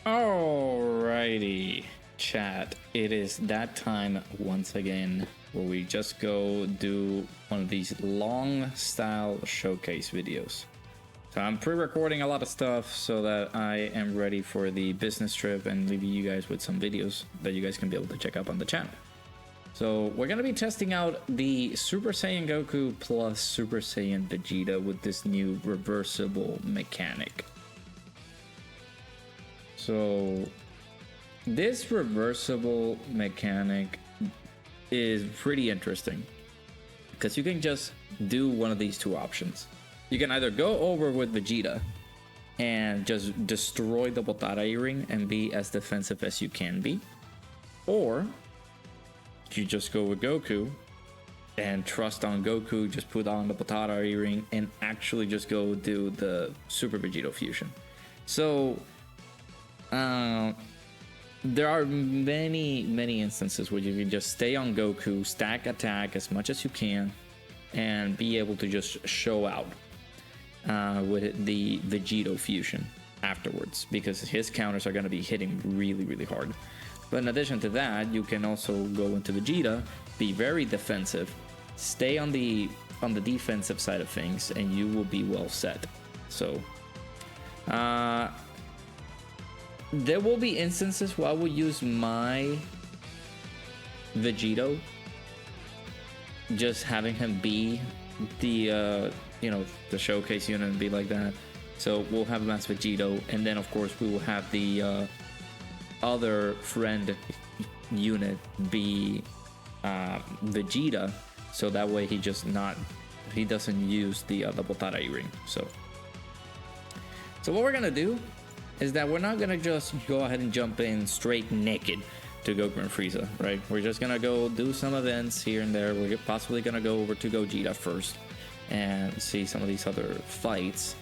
Alrighty, chat. It is that time once again where we just go do one of these long style showcase videos. So I'm pre-recording a lot of stuff so that I am ready for the business trip and leave you guys with some videos that you guys can be able to check out on the channel. So we're going to be testing out the Super Saiyan Goku plus Super Saiyan Vegeta with this new reversible mechanic. So this reversible mechanic is pretty interesting because you can just do one of these two options. You can either go over with Vegeta and just destroy the Botara E-Ring and be as defensive as you can be, or you just go with Goku and trust on Goku, just put on the Botara E-Ring and actually just go do the Super Vegito fusion. So there are many instances where you can just stay on Goku, stack attack as much as you can, and be able to just show out with the Vegito fusion afterwards, because his counters are going to be hitting really hard. But in addition to that, you can also go into Vegeta, be very defensive, stay on the defensive side of things, and you will be well set. So there will be instances where I will use my Vegito, just having him be the the showcase unit and be like that. So we'll have him as Vegito, and then of course we will have the other friend unit be Vegeta, so that way he doesn't use the Botara E-Ring. So what we're gonna do is that we're not gonna just go ahead and jump in straight naked to Goku and Frieza, right? We're just gonna go do some events here and there. We're possibly gonna go over to Gogeta first and see some of these other fights.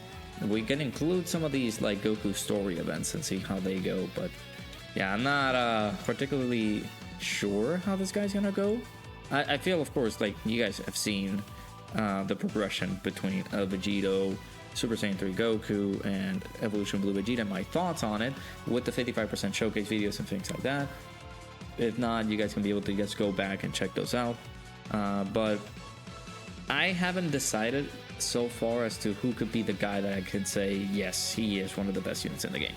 We can include some of these like Goku story events and see how they go, but yeah, I'm not particularly sure how this guy's gonna go. I feel, of course, like you guys have seen the progression between Vegito, Super Saiyan 3 Goku, and Evolution Blue Vegeta, my thoughts on it, with the 55% showcase videos and things like that. If not, you guys can be able to just go back and check those out. But I haven't decided so far as to who could be the guy that I can say, yes, he is one of the best units in the game.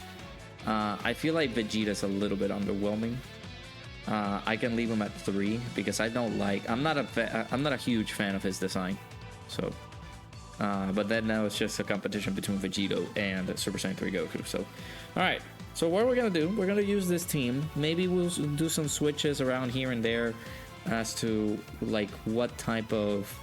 I feel like Vegeta's a little bit underwhelming. I can leave him at 3 because I'm not a huge fan of his design. So but then now it's just a competition between Vegito and Super Saiyan 3 Goku. So, alright. So what we're going to do, we're going to use this team. Maybe we'll do some switches around here and there as to like what type of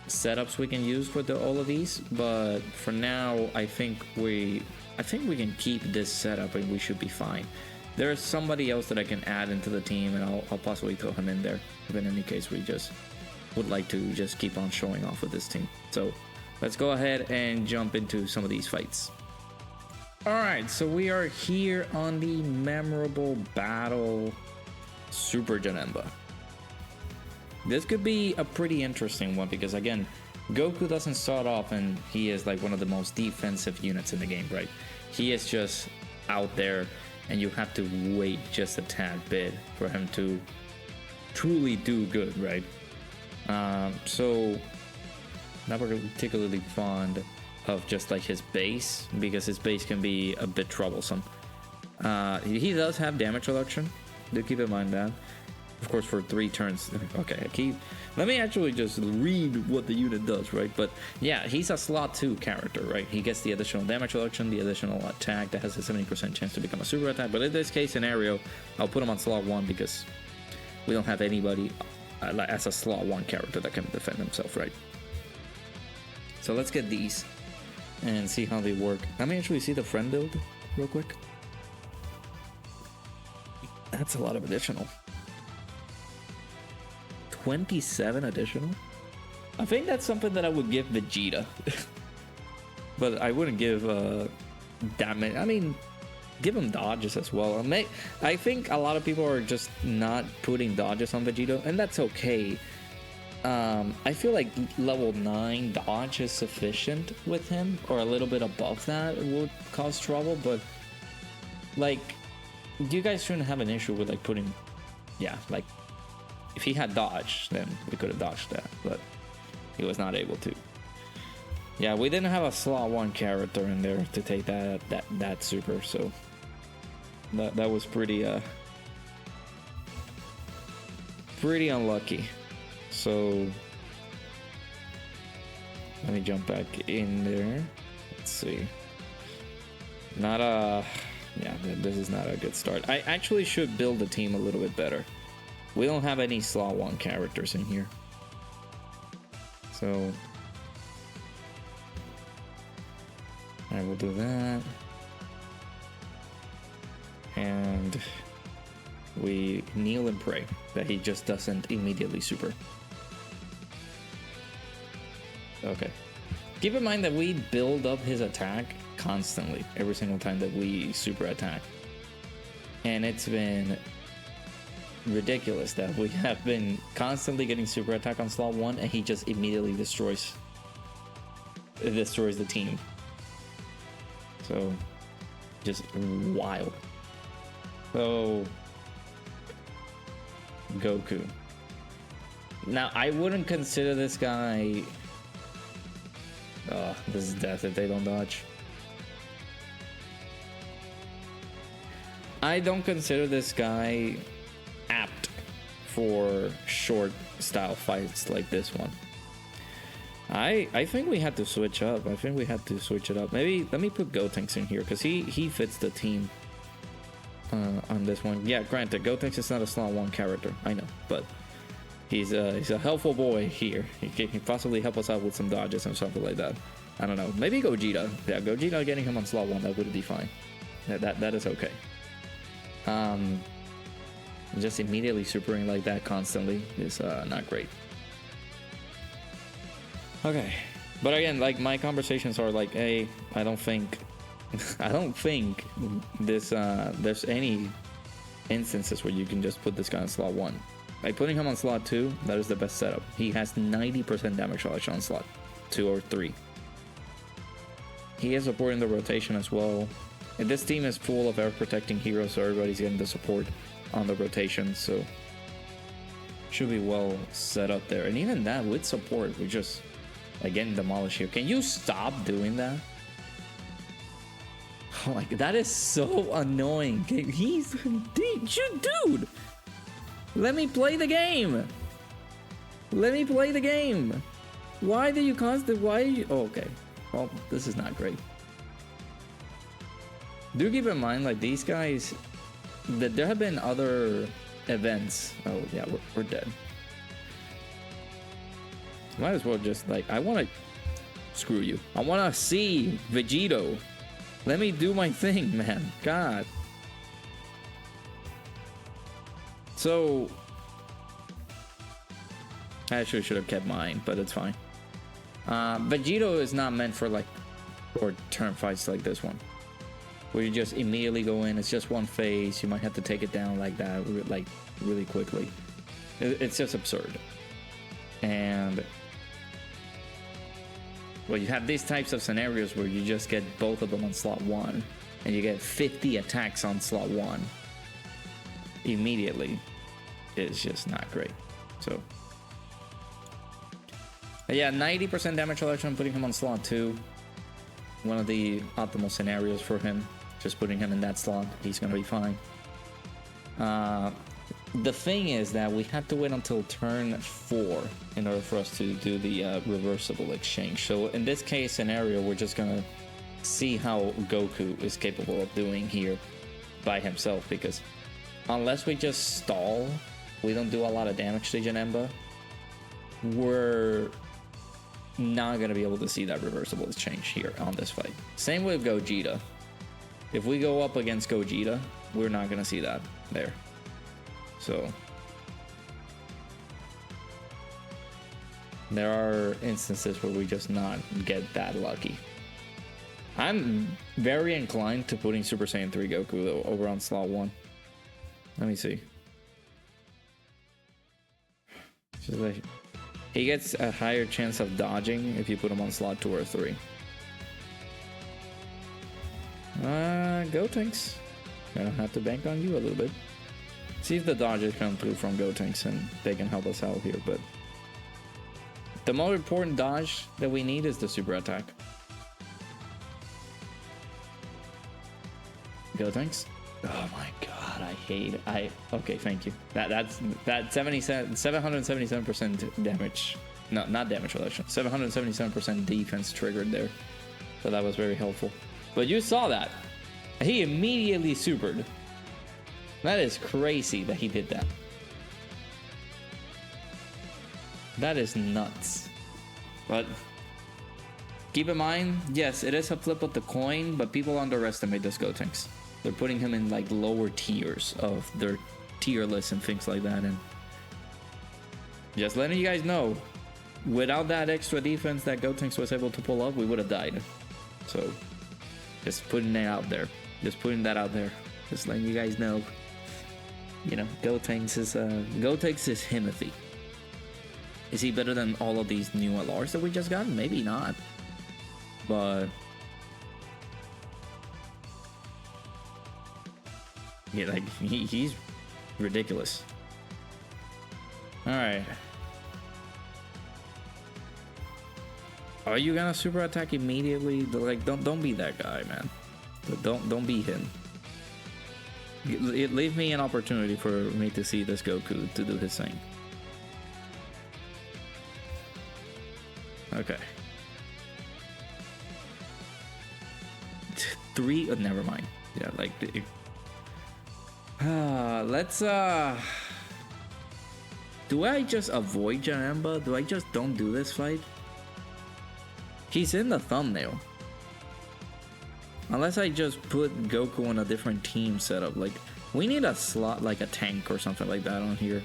setups we can use for all of these. But for now, I think we can keep this setup and we should be fine. There's somebody else that I can add into the team, and I'll possibly throw him in there. But in any case, we just would like to just keep on showing off with this team. So let's go ahead and jump into some of these fights. Alright, so we are here on the memorable battle Super Janemba. This could be a pretty interesting one because, again, Goku doesn't start off and he is like one of the most defensive units in the game, right? He is just out there and you have to wait just a tad bit for him to truly do good, right? So not particularly fond of just like his base, because his base can be a bit troublesome. He does have damage reduction, do keep in mind that. Of course, for 3 turns. Okay, let me actually just read what the unit does, right? But yeah, he's a slot 2 character, right? He gets the additional damage reduction, the additional attack that has a 70% chance to become a super attack. But in this case scenario, I'll put him on slot 1 because we don't have anybody as a slot 1 character that can defend himself, right? So let's get these and see how they work. Let me actually see the friend build real quick. That's a lot of additional. 27 additional? I think that's something that I would give Vegeta. But I wouldn't give that many. I mean, give him dodges as well. I think a lot of people are just not putting dodges on Vegeta, and that's okay. I feel like level 9 dodge is sufficient with him, or a little bit above that would cause trouble, but like, you guys shouldn't have an issue with like putting, yeah, like if he had dodge, then we could have dodged that, but he was not able to. Yeah, we didn't have a slot 1 character in there to take that super, so that was pretty pretty unlucky. So let me jump back in there. Let's see. Not a, yeah, this is not a good start. I actually should build the team a little bit better. We don't have any slot 1 characters in here, so I will do that. And we kneel and pray that he just doesn't immediately super. Okay. Keep in mind that we build up his attack constantly every single time that we super attack. And it's been ridiculous that we have been constantly getting super attack on slot 1 and he just immediately destroys the team. So just wild. So Goku. Now I wouldn't consider this guy, oh, this is death if they don't dodge. I don't consider this guy apt for short style fights like this one. I think we had to switch up. I think we had to switch it up. Maybe let me put Gotenks in here because he fits the team on this one. Yeah, granted, Gotenks is not a slot 1 character, I know, but he's a helpful boy here. He can possibly help us out with some dodges and something like that. I don't know. Maybe Gogeta. Yeah, Gogeta, getting him on slot 1, that would be fine. That is okay. Just immediately supering like that constantly is not great. Okay, but again, like my conversations are like, hey, I don't think this there's any instances where you can just put this guy on slot 1. By putting him on slot 2, that is the best setup. He has 90% damage reduction on slot 2 or 3. He is supporting the rotation as well. And this team is full of air protecting heroes, so everybody's getting the support on the rotation, so should be well set up there. And even that with support, we just getting demolished here. Can you stop doing that? Oh my god, that is so annoying. Dude, let me play the game. Let me play the game. Why do you constantly? Oh, okay. Well, this is not great. Do keep in mind, like these guys, that there have been other events. Oh yeah, we're dead. Might as well just like, I want to screw you. I want to see Vegito. Let me do my thing, man. God. So I actually should have kept mine, but it's fine. Vegito is not meant for like short term fights like this one, where you just immediately go in. It's just one phase. You might have to take it down like that, like really quickly. It's just absurd. And well, you have these types of scenarios where you just get both of them on slot 1 and you get 50 attacks on slot 1 immediately. It's just not great. So yeah, 90% damage reduction, putting him on slot 2. One of the optimal scenarios for him. Just putting him in that slot, he's gonna be fine. The thing is that we have to wait until turn 4 in order for us to do the reversible exchange. So in this case scenario, we're just gonna see how Goku is capable of doing here by himself, because unless we just stall, we don't do a lot of damage to Janemba, we're not gonna be able to see that reversible exchange here on this fight. Same with Gogeta. If we go up against Gogeta, we're not gonna see that there. So there are instances where we just not get that lucky. I'm very inclined to putting Super Saiyan 3 Goku though over on slot 1. Let me see. Just like, he gets a higher chance of dodging if you put him on slot 2 or 3. Gotenks. Gonna have to bank on you a little bit. See if the dodges come through from Gotenks and they can help us out here, but the most important dodge that we need is the super attack. Gotenks. Oh my god, I hate it. Okay, thank you. That's 777% damage. No, not damage reduction. 777% defense triggered there. So that was very helpful. But you saw that. He immediately supered. That is crazy that he did that. That is nuts. But keep in mind, yes, it is a flip of the coin, but people underestimate this Gotenks. They're putting him in like lower tiers of their tier list and things like that. And just letting you guys know, without that extra defense that Gotenks was able to pull up, we would have died. So just putting it out there. Just putting that out there. Just letting you guys know. You know, Gotenks is Himothy. Is he better than all of these new LRs that we just got? Maybe not. But yeah, like he's ridiculous. All right. Are you gonna super attack immediately? Like, don't be that guy, man. Don't be him. Leave me an opportunity for me to see this Goku to do his thing. Okay. 3. Oh, never mind. Yeah, like. Let's. Do I just avoid Janemba? Do I just don't do this fight? He's in the thumbnail. Unless I just put Goku on a different team setup. Like, we need a slot, like a tank or something like that on here.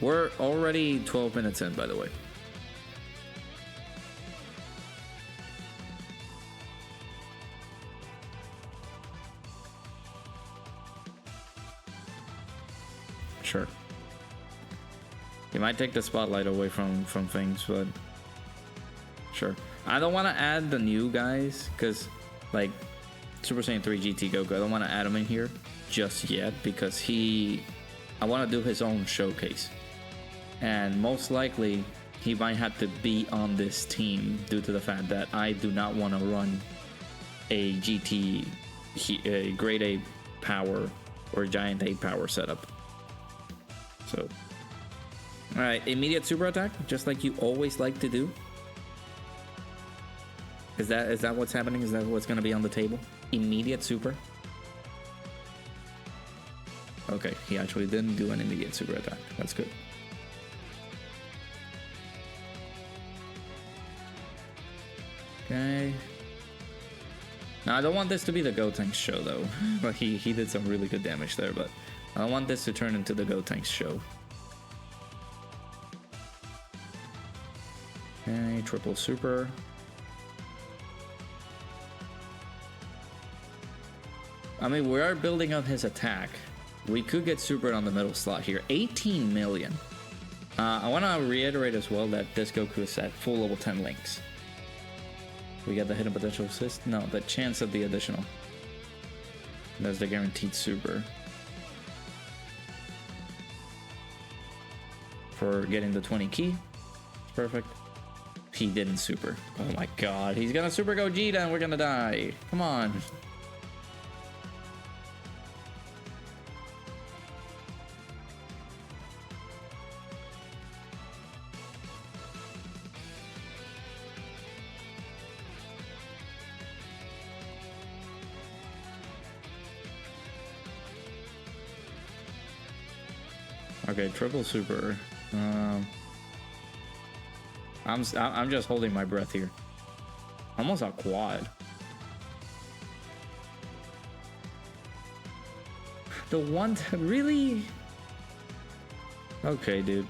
We're already 12 minutes in, by the way. Sure. You might take the spotlight away from things, but sure. I don't want to add the new guys, because like Super Saiyan 3 GT Goku, I don't want to add him in here just yet, because I want to do his own showcase. And most likely, he might have to be on this team due to the fact that I do not want to run a GT, a grade A power or giant A power setup. So, alright, immediate super attack, just like you always like to do. Is that what's happening? Is that what's going to be on the table? Immediate super? Okay, he actually didn't do an immediate super attack. That's good. Okay. Now, I don't want this to be the Gotenks show, though. But he did some really good damage there, but I don't want this to turn into the Gotenks show. Okay, triple super. I mean, we are building up his attack. We could get super on the middle slot here. 18 million. I want to reiterate as well that this Goku is at full level 10 links. We got the hidden potential assist. No, the chance of the additional. That's the guaranteed super. For getting the 20 key. Perfect. He didn't super. Oh my god. He's gonna super Gogeta and we're gonna die. Come on. Okay, triple super. I'm just holding my breath here. Almost a quad. The one really? Okay, dude.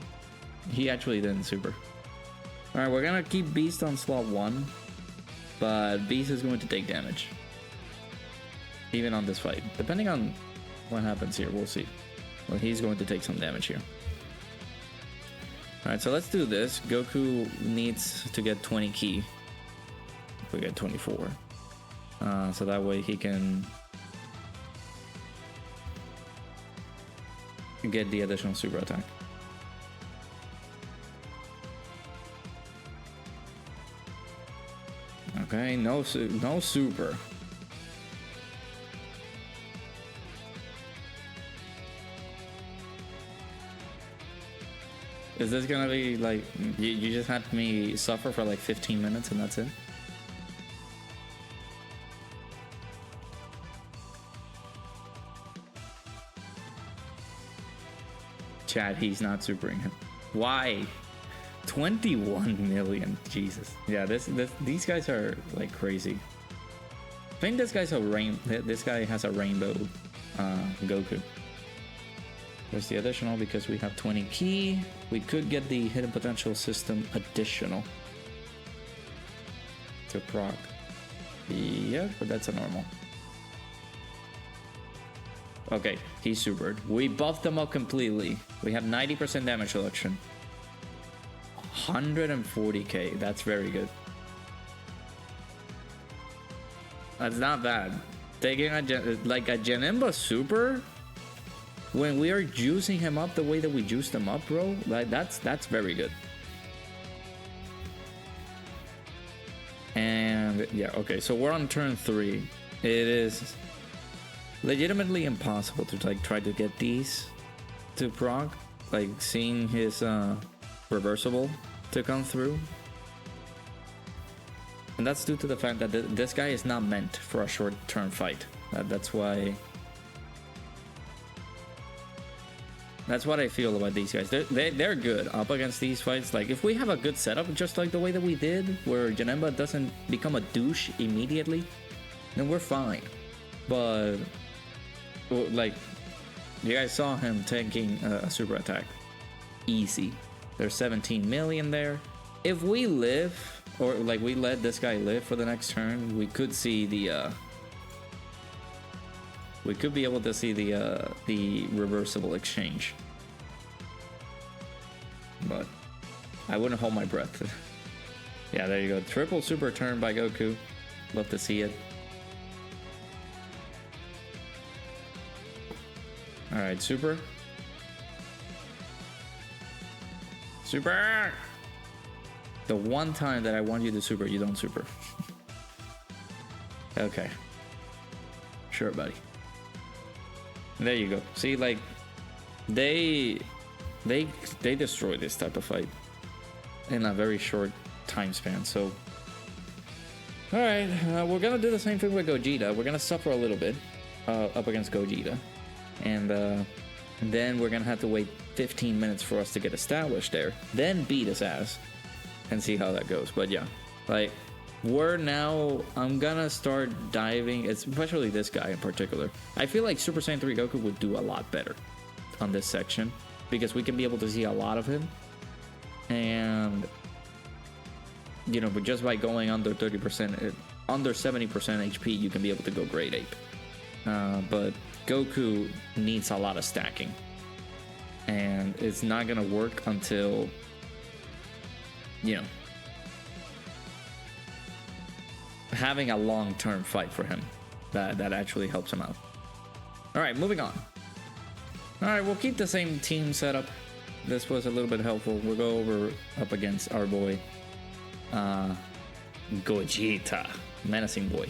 He actually didn't super. All right, we're gonna keep Beast on slot 1, but Beast is going to take damage, even on this fight. Depending on what happens here, we'll see. Well, he's going to take some damage here. Alright, so let's do this. Goku needs to get 20 ki we get 24. So that way he can get the additional super attack. Okay, no super. Is this gonna be like you just had me suffer for like 15 minutes and that's it? Chad, he's not supering him. Why? 21 million. Jesus. Yeah, these guys are like crazy. I think this guy has a rainbow Goku. There's the additional because we have 20 key. We could get the hidden potential system additional to proc. Yeah, but that's a normal. Okay, he's supered. We buffed them up completely. We have 90% damage reduction. 140k. That's very good. That's not bad. Taking a Janemba super when we are juicing him up the way that we juiced him up, bro. Like that's very good. And yeah, okay. So we're on turn 3. It is legitimately impossible to like try to get these to proc, like seeing his reversible to come through, and that's due to the fact that this guy is not meant for a short-term fight. That's what I feel about these guys. They're good up against these fights. Like if we have a good setup, just like the way that we did, where Janemba doesn't become a douche immediately, then we're fine. But like, you guys saw him taking a super attack. Easy. There's 17 million there. If we live, or like we let this guy live for the next turn, we could see the we could be able to see the reversible exchange. But I wouldn't hold my breath. Yeah, there you go. Triple super turn by Goku. Love to see it. Alright, super. Super! The one time that I want you to super, you don't super. Okay. Sure, buddy. There you go. See, like, they destroy this type of fight in a very short time span. So, all right, we're gonna do the same thing with Gogeta. We're gonna suffer a little bit up against Gogeta, and then we're gonna have to wait 15 minutes for us to get established there, then beat his ass and see how that goes. But yeah, like, I'm gonna start diving, especially this guy in particular. I feel like Super Saiyan 3 Goku would do a lot better on this section because we can be able to see a lot of him, and you know, but just by going under 30%, under 70% HP, you can be able to go grade ape. But Goku needs a lot of stacking, and it's not gonna work until, you know, having a long-term fight for him that actually helps him out. All right, moving on. All right, we'll keep the same team setup. This was a little bit helpful. We'll go over up against our boy Gogeta, menacing boy.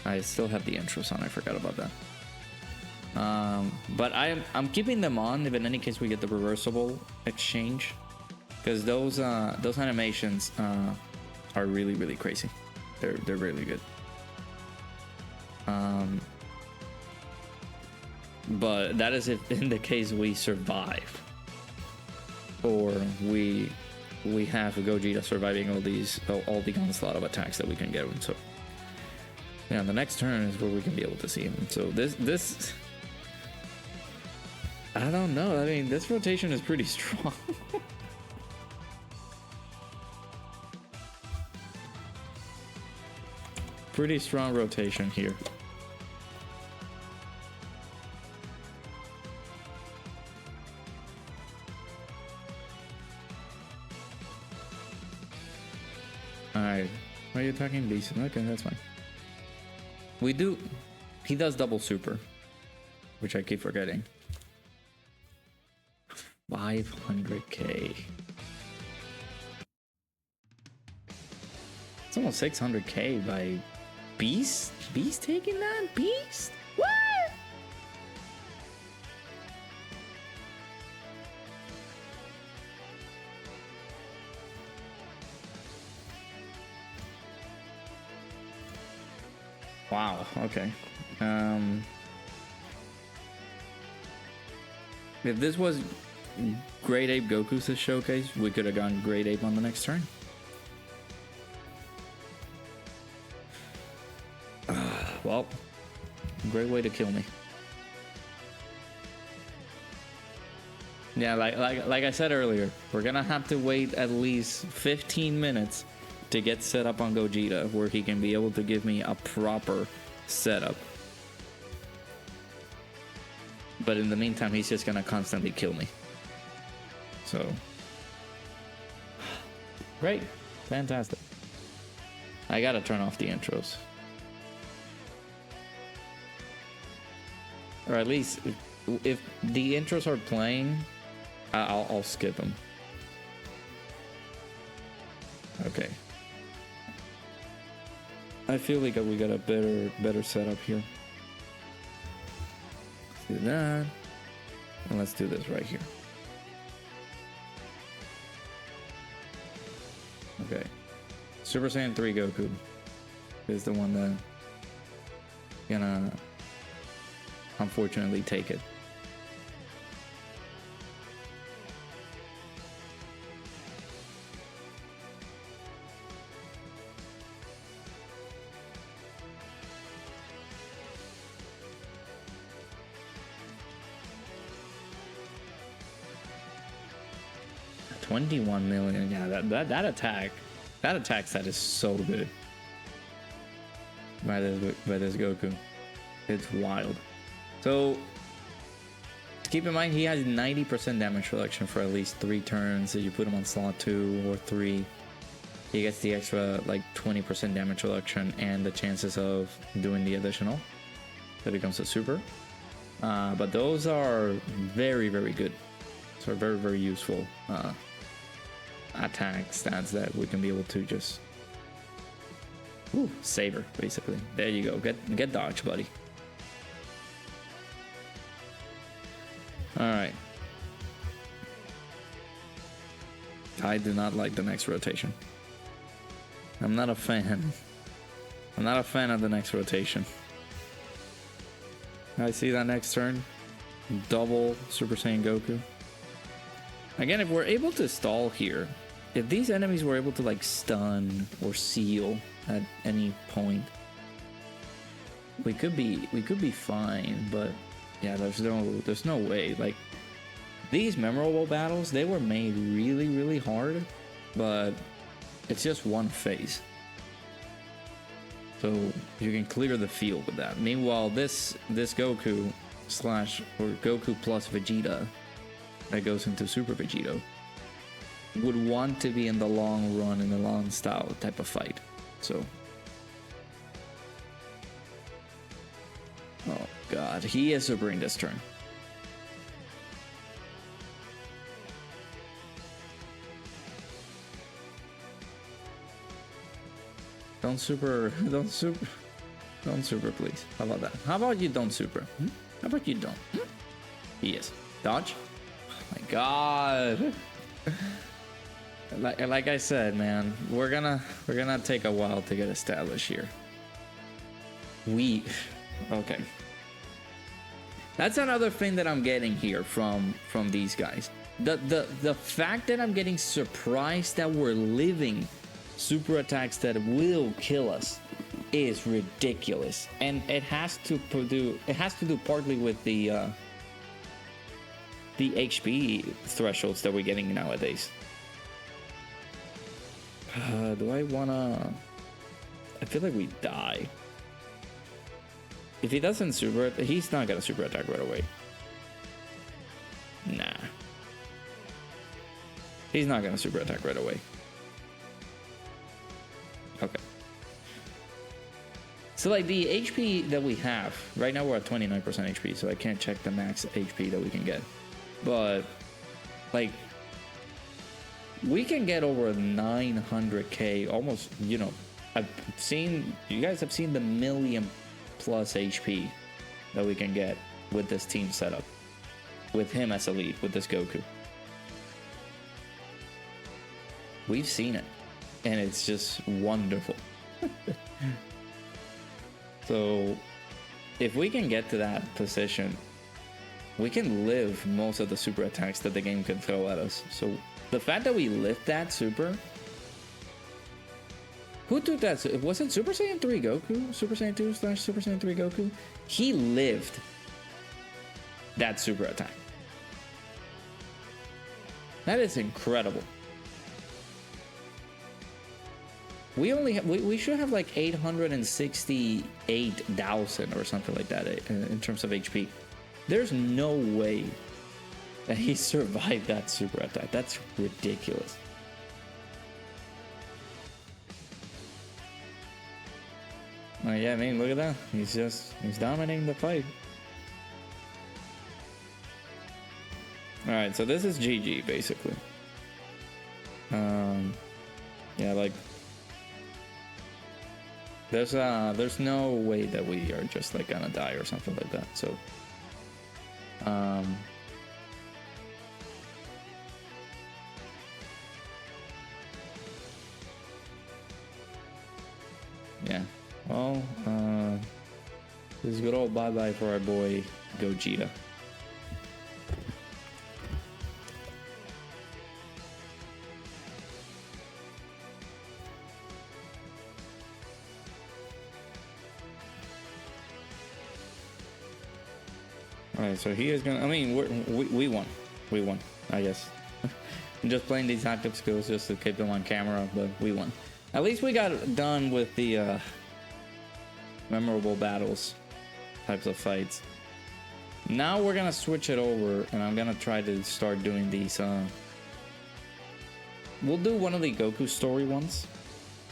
I still have the intros on. I forgot about that. But I'm keeping them on if in any case we get the reversible exchange, because those animations are really crazy. They're really good. But that is if in the case we survive, or we have Gogeta surviving all the onslaught of attacks that we can get him. So yeah, the next turn is where we can be able to see him. So this I don't know. I mean, this rotation is pretty strong. Pretty strong rotation here. Alright, we're you attacking decent? Okay, that's fine. We do. He does double super, which I keep forgetting. 500k. It's almost 600k by Beast. Beast taking that? Beast? What? Wow, okay. If this was Great Ape Goku's showcase, we could have gone Great Ape on the next turn. Well, great way to kill me. Yeah, like I said earlier, we're gonna have to wait at least 15 minutes to get set up on Gogeta, where he can be able to give me a proper setup. But in the meantime, he's just gonna constantly kill me. So, great, fantastic. I gotta turn off the intros. Or at least, if the intros are playing, I'll skip them. Okay. I feel like we got a better setup here. Let's do that. And let's do this right here. Okay. Super Saiyan 3 Goku is the one that gonna unfortunately take it. $21 million. Yeah, that attack set is so good by this Goku. It's wild. So keep in mind, he has 90% damage reduction for at least 3 turns. So you put him on slot 2 or 3, he gets the extra like 20% damage reduction and the chances of doing the additional. That becomes a super. But those are very, very good. So very, very useful attack stats that we can be able to just savor, basically. There you go. Get dodge, buddy. All right. I do not like the next rotation. I'm not a fan. I'm not a fan of the next rotation. I see that next turn. Double Super Saiyan Goku. Again, if we're able to stall here, if these enemies were able to like stun or seal at any point, we could be fine, but yeah, there's no way. Like, these memorable battles, they were made really, really hard, but it's just one phase. So you can clear the field with that. Meanwhile, this Goku or Goku plus Vegeta that goes into Super Vegito would want to be in the long run, in the long style type of fight. So, oh god, he is supering this turn. Don't super, please. How about that? How about you don't super? How about you don't? Yes. Dodge. Oh my god. Like I said, man, we're gonna take a while to get established here. Okay. That's another thing that I'm getting here from these guys. The fact that I'm getting surprised that we're living super attacks that will kill us is ridiculous, and it has to do partly with the HP thresholds that we're getting nowadays. Do I wanna? I feel like we die. If he doesn't super, he's not gonna super attack right away. Nah. He's not gonna super attack right away. Okay. So like the HP that we have right now, we're at 29% HP, so I can't check the max HP that we can get, but like we can get over 900k almost. You know, you guys have seen the million plus HP that we can get with this team setup, with him as a lead, with this Goku. We've seen it, and it's just wonderful. So if we can get to that position, we can live most of the super attacks that the game can throw at us. So the fact that we lived that super, who took that? Was it Super Saiyan 3 Goku? Super Saiyan 2 / Super Saiyan 3 Goku? He lived that super attack. That is incredible. We should have like 868,000 or something like that in terms of HP. There's no way that he survived that super attack. That's ridiculous. Oh yeah, I mean, look at that. He's dominating the fight. Alright, so this is GG basically. Yeah, like there's no way that we are just like gonna die or something like that. So yeah, well, this is good old bye-bye for our boy Gogeta. Alright, so he is gonna, I mean, we won, I guess. I'm just playing these active skills just to keep them on camera, but we won. At least we got done with the memorable battles types of fights. Now we're gonna switch it over, and I'm gonna try to start doing these. We'll do one of the Goku story ones.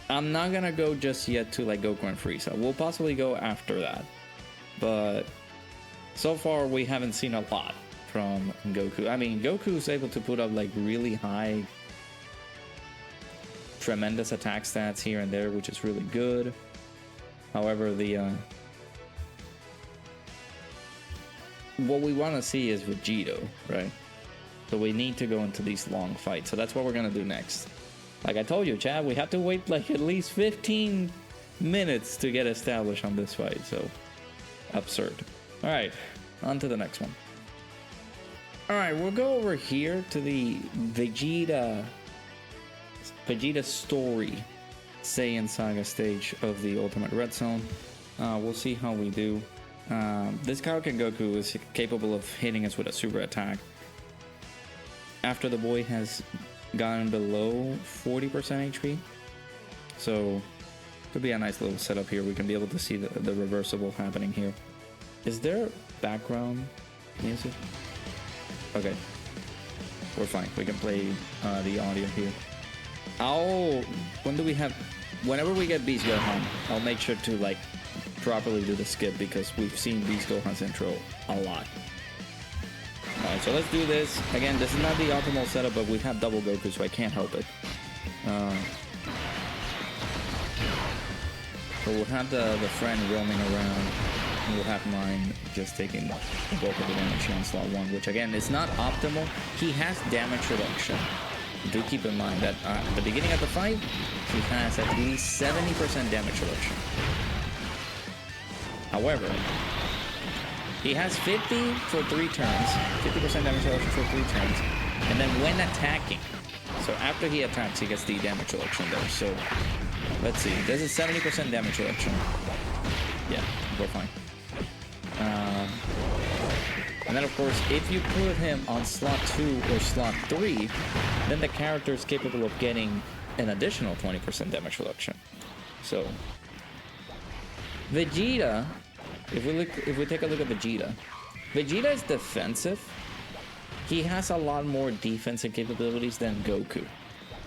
I'm not gonna go just yet to like Goku and Frieza. We'll possibly go after that, but so far we haven't seen a lot from Goku. I mean, Goku's able to put up like really high, tremendous attack stats here and there, which is really good. However, what we want to see is Vegito, right? So we need to go into these long fights. So that's what we're gonna do next. Like I told you, Chad, we have to wait like at least 15 minutes to get established on this fight. So absurd. All right, on to the next one. All right, we'll go over here to the Vegeta story Saiyan Saga stage of the Ultimate Red Zone. We'll see how we do. This Kaioken Goku is capable of hitting us with a super attack after the boy has gotten below 40% HP. So could be a nice little setup here. We can be able to see the reversible happening here. Is there background music? Okay, we're fine. We can play the audio here. Whenever we get Beast Gohan, I'll make sure to like properly do the skip because we've seen Beast Gohan's intro a lot. Alright, so let's do this. Again, this is not the optimal setup, but we have double Goku, so I can't help it. So we'll have the friend roaming around. We'll have mine just taking the bulk of the damage on slot 1, which again is not optimal. He has damage reduction. Do keep in mind that at the beginning of the fight, he has at least 70% damage reduction. However, he has 50 for 3 turns, 50% damage reduction for 3 turns, and then when attacking, so after he attacks, he gets the damage reduction there. So let's see, this is 70% damage reduction. Yeah, we're fine. And then of course, if you put him on slot 2 or slot 3, then the character is capable of getting an additional 20% damage reduction. So Vegeta, if we take a look at Vegeta is defensive. He has a lot more defensive capabilities than Goku,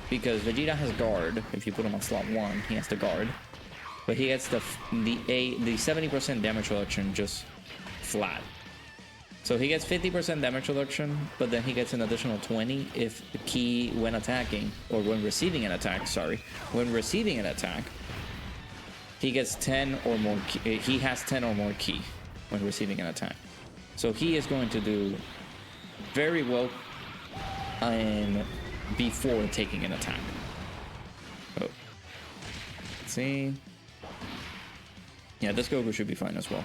because Vegeta has guard. If you put him on slot 1, he has to guard. but he gets the 70% damage reduction just flat. So he gets 50% damage reduction, but then he gets an additional 20 if the key when attacking, or when receiving an attack, sorry. When receiving an attack, he gets 10 or more key, he has 10 or more key when receiving an attack. So he is going to do very well before taking an attack. Oh. Let's see. Yeah, this Goku should be fine as well.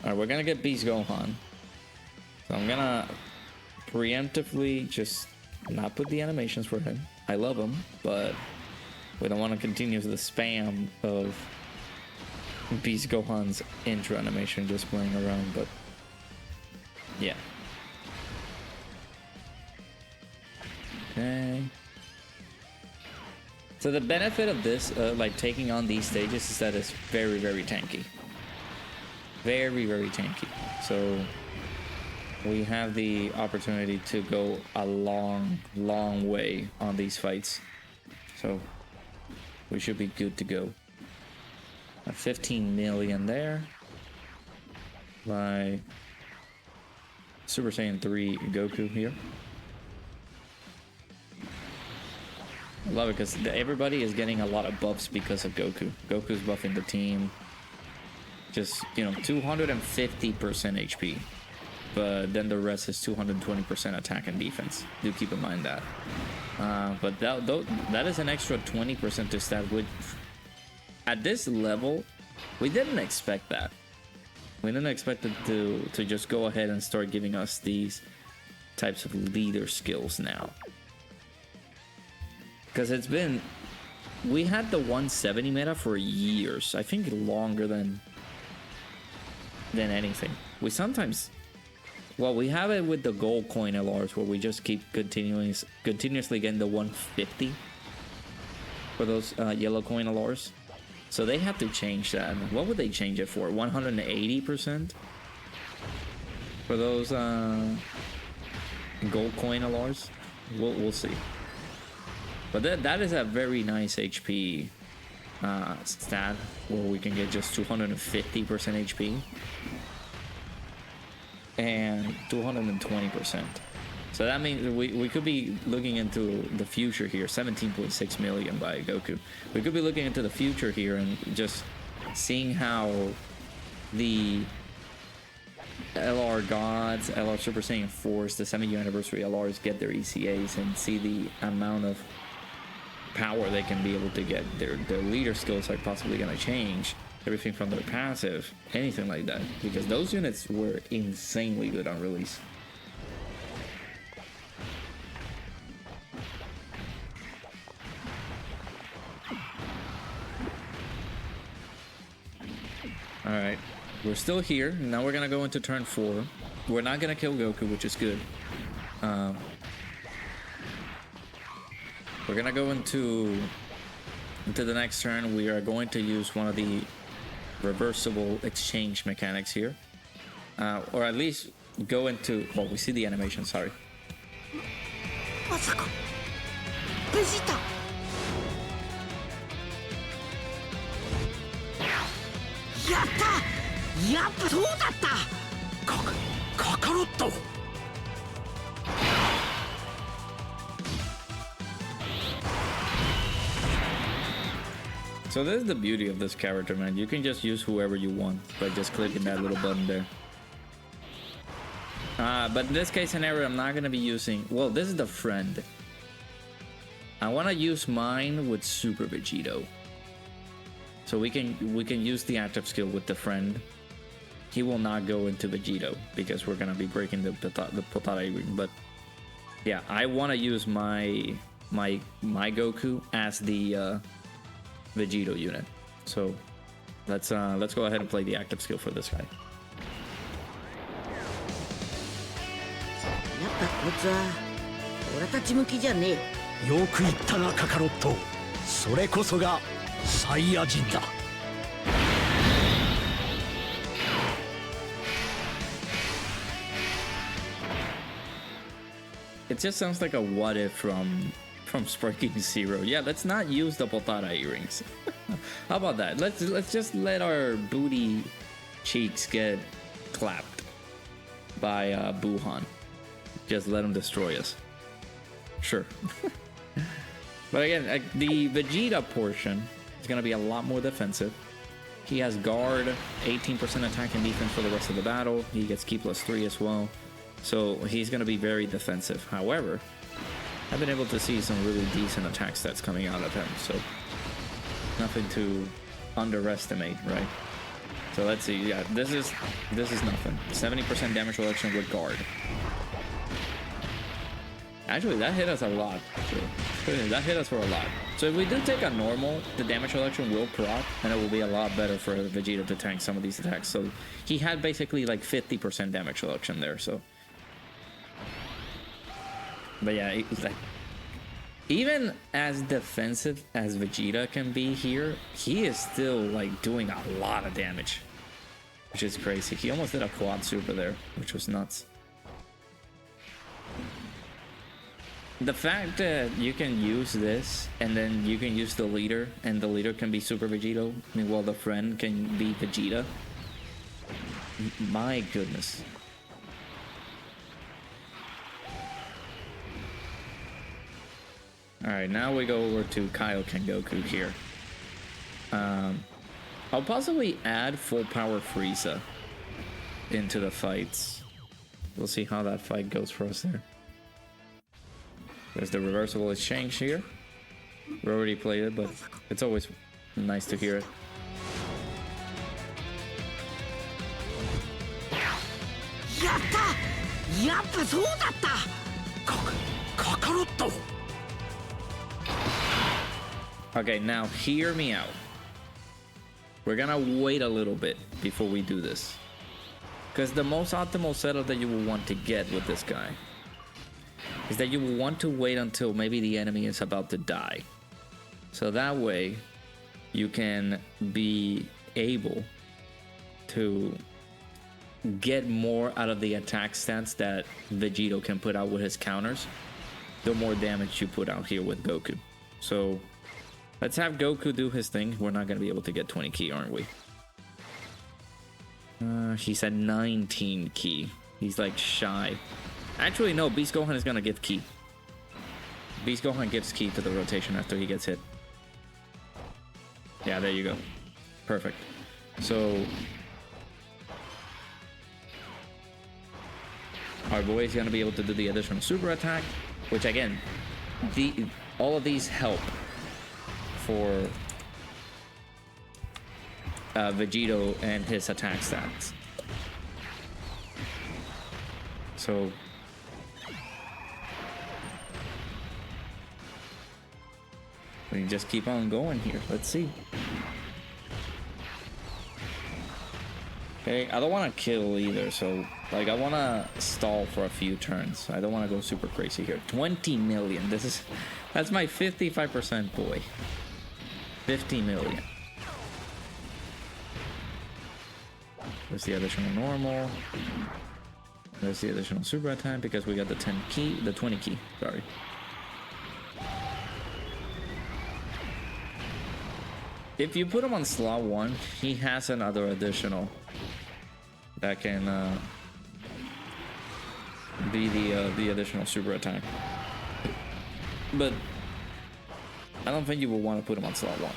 Alright, we're gonna get Beast Gohan. So I'm gonna preemptively just not put the animations for him. I love him, but we don't want to continue the spam of Beast Gohan's intro animation just playing around, but yeah. Okay. So the benefit of this, like taking on these stages, is that it's very, very tanky. Very, very tanky. So we have the opportunity to go a long, long way on these fights. So we should be good to go. At 15 million there. By Super Saiyan 3 Goku here. I love it because everybody is getting a lot of buffs because of Goku. Goku's buffing the team. Just, you know, 250% HP. But then the rest is 220% attack and defense. Do keep in mind that. But that is an extra 20% to stat, which at this level, we didn't expect that. We didn't expect it to just go ahead and start giving us these types of leader skills now. Because it's been... We had the 170 meta for years. I think longer than anything. We sometimes... Well, we have it with the gold coin LRs where we just keep continuously getting the 150 for those yellow coin LRs. So they have to change that. What would they change it for? 180% for those gold coin LRs? We'll see. But that is a very nice HP stat where we can get just 250% HP. And 220%. So that means we could be looking into the future here. 17.6 million by Goku. We could be looking into the future here and just seeing how the LR Gods, LR Super Saiyan 4s, the 7th anniversary LRs get their ECAs and see the amount of power they can be able to get. Their leader skills are possibly going to change. Everything from their passive, anything like that, because those units were insanely good on release. Alright, we're still here. Now we're gonna go into turn 4. We're not gonna kill Goku, which is good. We're gonna go into the next turn. We are going to use one of the reversible exchange mechanics here, or at least go into... Well, we see the animation, sorry. Vegeta! Yatta! Yappa, そうだった! Kakarot! So this is the beauty of this character, man. You can just use whoever you want by just clicking that little button there. But in this case scenario, I'm not going to be using... Well, this is the friend. I want to use mine with Super VEGITO. So we can use the active skill with the friend. He will not go into VEGITO because we're going to be breaking the Potara ring. But yeah, I want to use my Goku as the... VEGITO unit. So let's go ahead and play the active skill for this guy. やっぱこいつは俺たち向きじゃねえ。よく言ったなカカロット。それこそがサイヤ人だ。It just sounds like a what if from Sparking Zero. Yeah, let's not use the Potara earrings. How about that? Let's just let our booty cheeks get clapped by Buhan. Just let him destroy us. Sure. But again, the Vegeta portion is going to be a lot more defensive. He has guard, 18% attack and defense for the rest of the battle. He gets Ki +3 as well. So he's going to be very defensive. However, I've been able to see some really decent attack stats coming out of him. So nothing to underestimate, right? So let's see. Yeah, this is nothing. 70% damage reduction with guard. Actually, that hit us a lot. That hit us for a lot. So if we do take a normal, the damage reduction will prot, and it will be a lot better for Vegeta to tank some of these attacks. So he had basically like 50% damage reduction there. So, but yeah, like even as defensive as Vegeta can be here, he is still like doing a lot of damage, which is crazy. He almost did a quad super there, which was nuts. The fact that you can use this and then you can use the leader and the leader can be Super Vegito, meanwhile the friend can be Vegeta. My goodness. Alright, now we go over to Kaioken Goku here. I'll possibly add full power Frieza into the fights. We'll see how that fight goes for us there. There's the reversible exchange here. We already played it, but it's always nice to hear it. Yatta! Yappa, so datta! Kakaroto! Okay, now hear me out. We're gonna wait a little bit before we do this, because the most optimal setup that you will want to get with this guy is that you will want to wait until maybe the enemy is about to die. So that way you can be able to get more out of the attack stats that Vegito can put out with his counters, the more damage you put out here with Goku. So let's have Goku do his thing. We're not going to be able to get 20 ki, aren't we? He's at 19 ki. He's like shy. Actually, no, Beast Gohan is going to give ki. Beast Gohan gives ki to the rotation after he gets hit. Yeah, there you go. Perfect. So our boy is going to be able to do the additional super attack, which again, all of these help for Vegito and his attack stats. So we can just keep on going here. Let's see. Okay, I don't want to kill either, so like I want to stall for a few turns. I don't want to go super crazy here. 20 million. That's my 55% boy. 50 million. There's the additional normal. There's the additional super attack because we got the 10 ki, the 20 ki, sorry. If you put him on slot 1, he has another additional that can be the additional super attack. But I don't think you will want to put him on slot 1.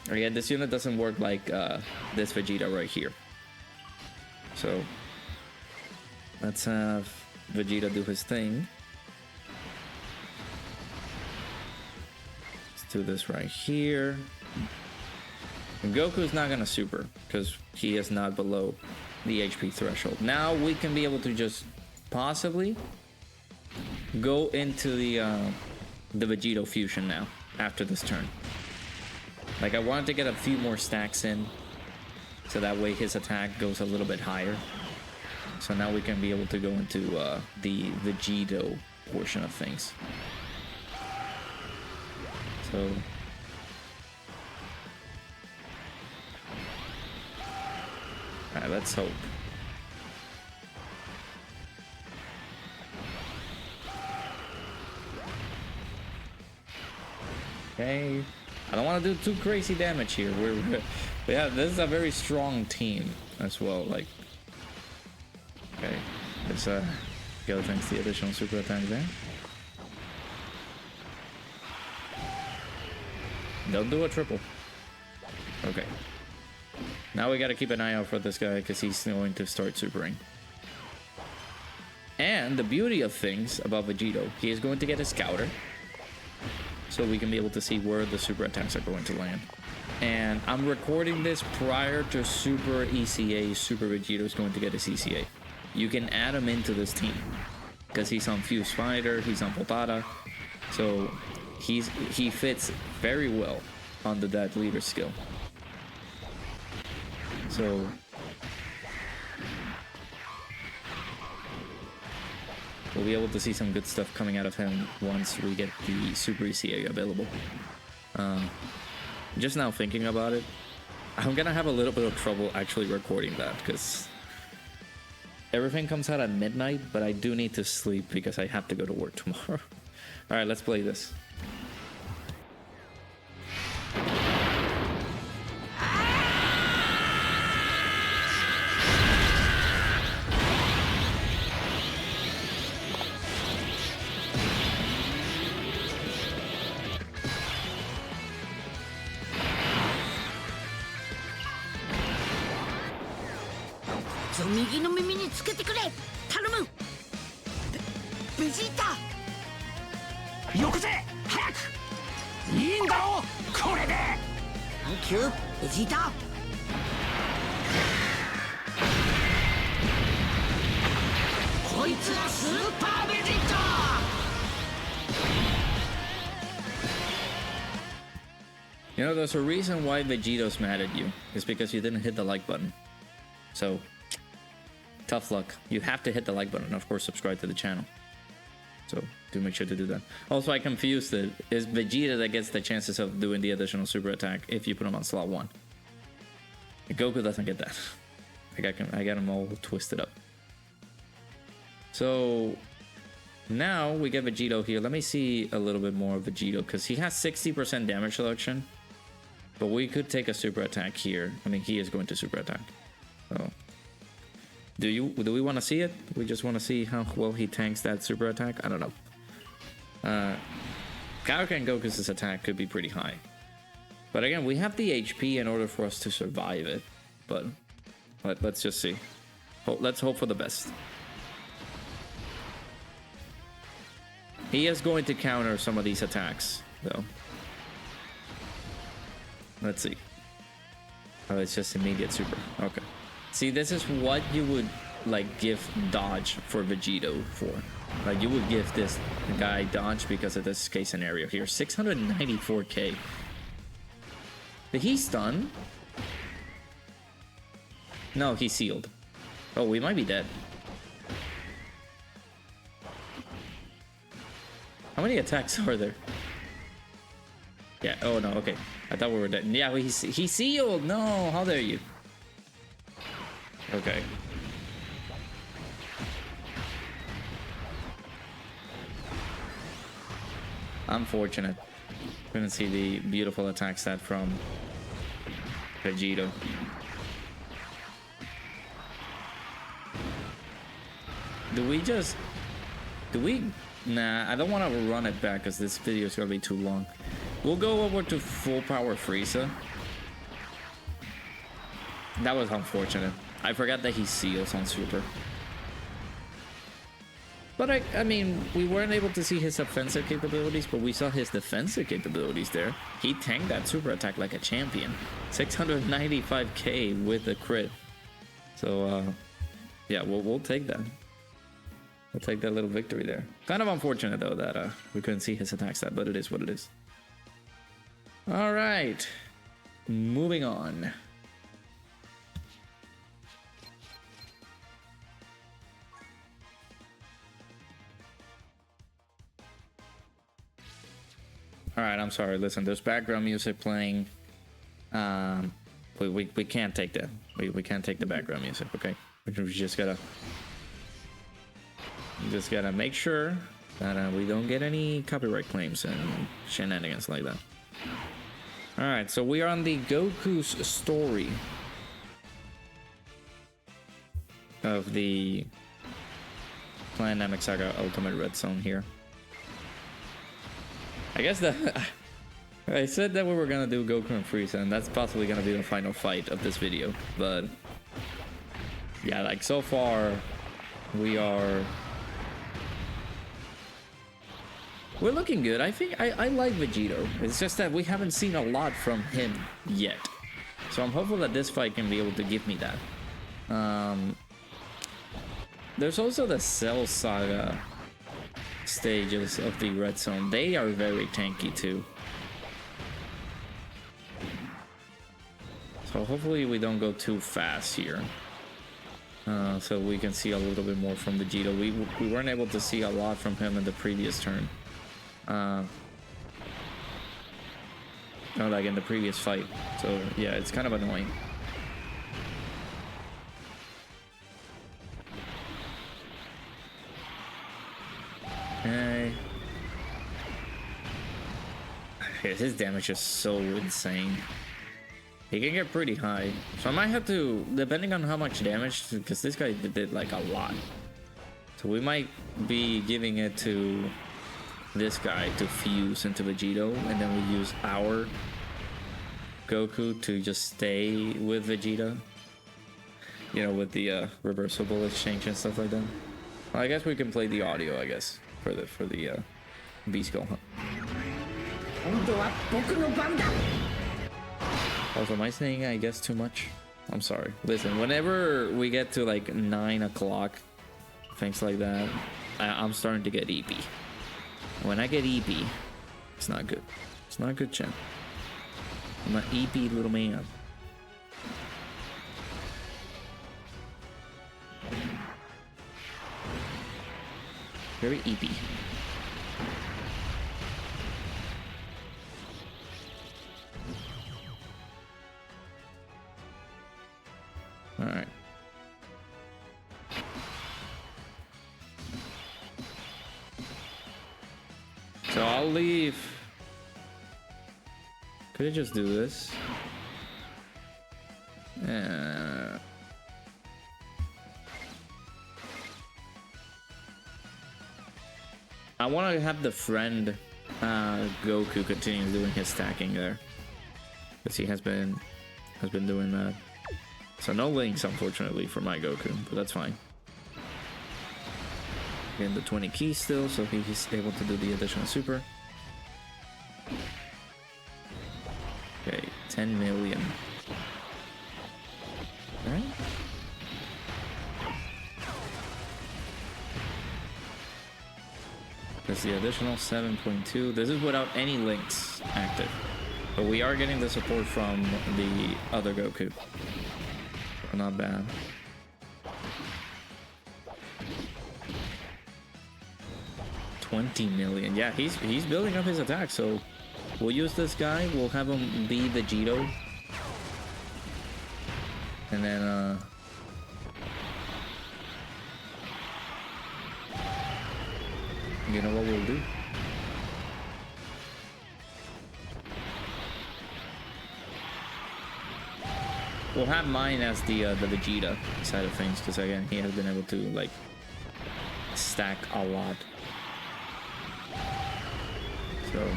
Again, this unit doesn't work like this Vegeta right here. So let's have Vegeta do his thing. Let's do this right here. And Goku's not gonna super because he is not below the HP threshold. Now we can be able to just possibly go into the Vegito fusion now after this turn. Like I wanted to get a few more stacks in so that way his attack goes a little bit higher. So now we can be able to go into the Vegito portion of things. So alright, let's hope. Okay. I don't want to do too crazy damage here. This is a very strong team as well. Like, okay, let's go thanks the additional super attack there. Don't do a triple. Okay. Now we got to keep an eye out for this guy because he's going to start supering. And the beauty of things about Vegito, he is going to get a scouter, so we can be able to see where the super attacks are going to land. And I'm recording this prior to Super ECA. Super Vegito is going to get his ECA. You can add him into this team because he's on Fuse Fighter, he's on Potata, so he fits very well under that leader skill. So we'll be able to see some good stuff coming out of him once we get the Super ECA available. Just now thinking about it, I'm gonna have a little bit of trouble actually recording that because everything comes out at midnight, but I do need to sleep because I have to go to work tomorrow. Alright, let's play this.右の耳につけてくれ頼むベジータよくぜ早くいいんだろうこれでサンキューベジータこいつはスーパーベジータYou know, there's a reason why Vegito's mad at you. It's because you didn't hit the like button. So tough luck. You have to hit the like button and of course subscribe to the channel. So do make sure to do that. Also, I confused it. It's Vegeta that gets the chances of doing the additional super attack if you put him on slot 1. Goku doesn't get that. I got him all twisted up. So now we get Vegito here. Let me see a little bit more of Vegito because he has 60% damage reduction. But we could take a super attack here. I mean, he is going to super attack. So do we want to see it? We just want to see how well he tanks that super attack? I don't know. Kaioken Goku's attack could be pretty high. But again, we have the HP in order for us to survive it. But let's just see. Let's hope for the best. He is going to counter some of these attacks, though. Let's see. Oh, it's just immediate super. Okay. See, this is what you would like give dodge for Vegito for. Like you would give this guy dodge because of this case scenario here. 694k. Did he stun? No, he sealed. Oh, we might be dead. How many attacks are there? Yeah, oh no, okay. I thought we were dead. Yeah, he sealed! No, how dare you? Okay. Unfortunate. Couldn't see the beautiful attack stat from Vegito. Nah, I don't want to run it back because this video is going to be too long. We'll go over to full power Frieza. That was unfortunate. I forgot that he seals on super. But I mean, we weren't able to see his offensive capabilities, but we saw his defensive capabilities there. He tanked that super attack like a champion. 695k with a crit. So, yeah, we'll take that. We'll take that little victory there. Kind of unfortunate, though, that we couldn't see his attack stat, but it is what it is. All right. Moving on. Alright, I'm sorry. Listen, there's background music playing. We can't take that. We can't take the background music, okay? We just gotta make sure that we don't get any copyright claims and shenanigans like that. Alright, so we are on the Goku's story of the Clan Namek Saga Ultimate Red Zone here. I guess that I said that we were gonna do Goku and Frieza, and that's possibly gonna be the final fight of this video. But yeah, like so far, we're looking good. I think I like Vegito. It's just that we haven't seen a lot from him yet, so I'm hopeful that this fight can be able to give me that. There's also the Cell Saga stages of the Red Zone. They are very tanky too. So hopefully we don't go too fast here. So we can see a little bit more from Vegeta. We weren't able to see a lot from him in the previous turn. No, like in the previous fight. So yeah, it's kind of annoying. Okay. His damage is so insane. He can get pretty high. So I might have to, depending on how much damage, because this guy did like a lot. So we might be giving it to this guy to fuse into Vegito, and then we use our Goku to just stay with Vegeta. You know, with the reversible exchange and stuff like that. Well, I guess we can play the audio, I guess, for the Beast Skull, huh? Also, am I saying I guess too much? I'm sorry. Listen, whenever we get to like 9 o'clock, things like that, I'm starting to get EP. When I get EP, it's not good. It's not good, Chen. I'm an EP little man. Very EP. All right. So I'll leave. Could I just do this? I want to have the friend Goku continue doing his stacking there, because he has been doing that. So no links, unfortunately, for my Goku, but that's fine. Getting the 20 keys still, so he's able to do the additional super. Okay, 10 million. Alright. That's the additional 7.2. This is without any links active. But we are getting the support from the other Goku. Not bad. $20 million. Yeah, he's building up his attack, so we'll use this guy. We'll have him be Vegito. And then you know what we'll do? We'll have mine as the Vegeta side of things, because again, he has been able to like stack a lot. So,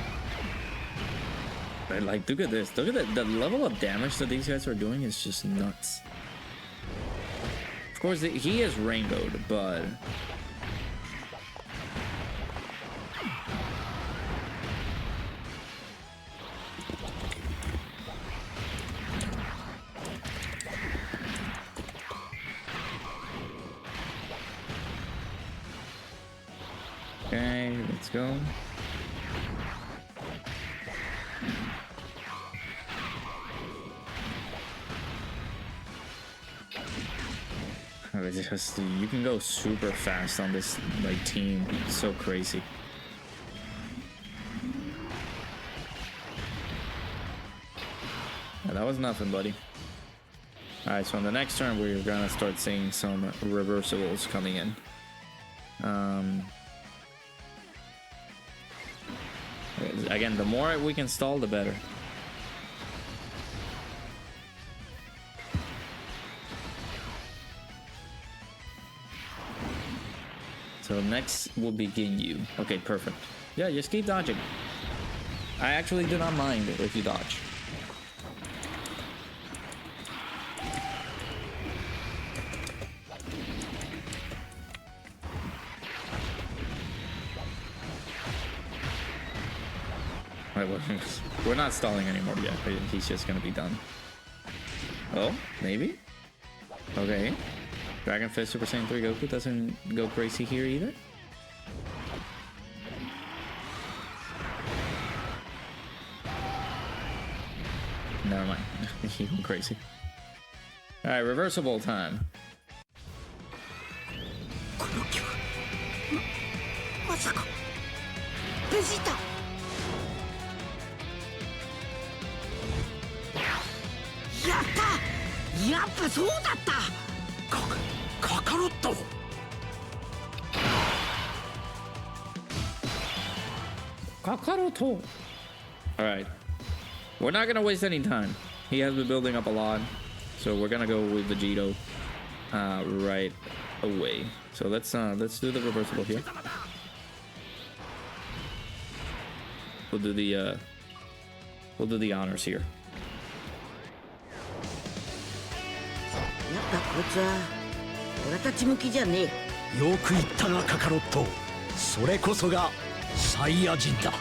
but like, look at this. Look at the level of damage that these guys are doing is just nuts. Of course, he is rainbowed, but okay, let's go. It's just, you can go super fast on this like team. It's so crazy. Yeah, that was nothing, buddy. Alright, so on the next turn we're gonna start seeing some reversibles coming in. Again, the more we can stall, the better. So next will be Ginyu. Okay, perfect. Yeah, just keep dodging. I actually do not mind if you dodge. We're not stalling anymore yet. He's just gonna be done. Oh, maybe? Okay. Dragon Fist Super Saiyan 3 Goku doesn't go crazy here either. Never mind. He went crazy. Alright, reversible time. まさかベジータやったやっぱそうだったカカロットKakaroto. Alright. We're not gonna waste any time. He has been building up a lot. So we're gonna go with Vegito right away. So let's do the reversible here. We'll do the honors here. やっぱこいつは俺たち向きじゃねえよく言ったなカカロットそれこそがサイヤ人だ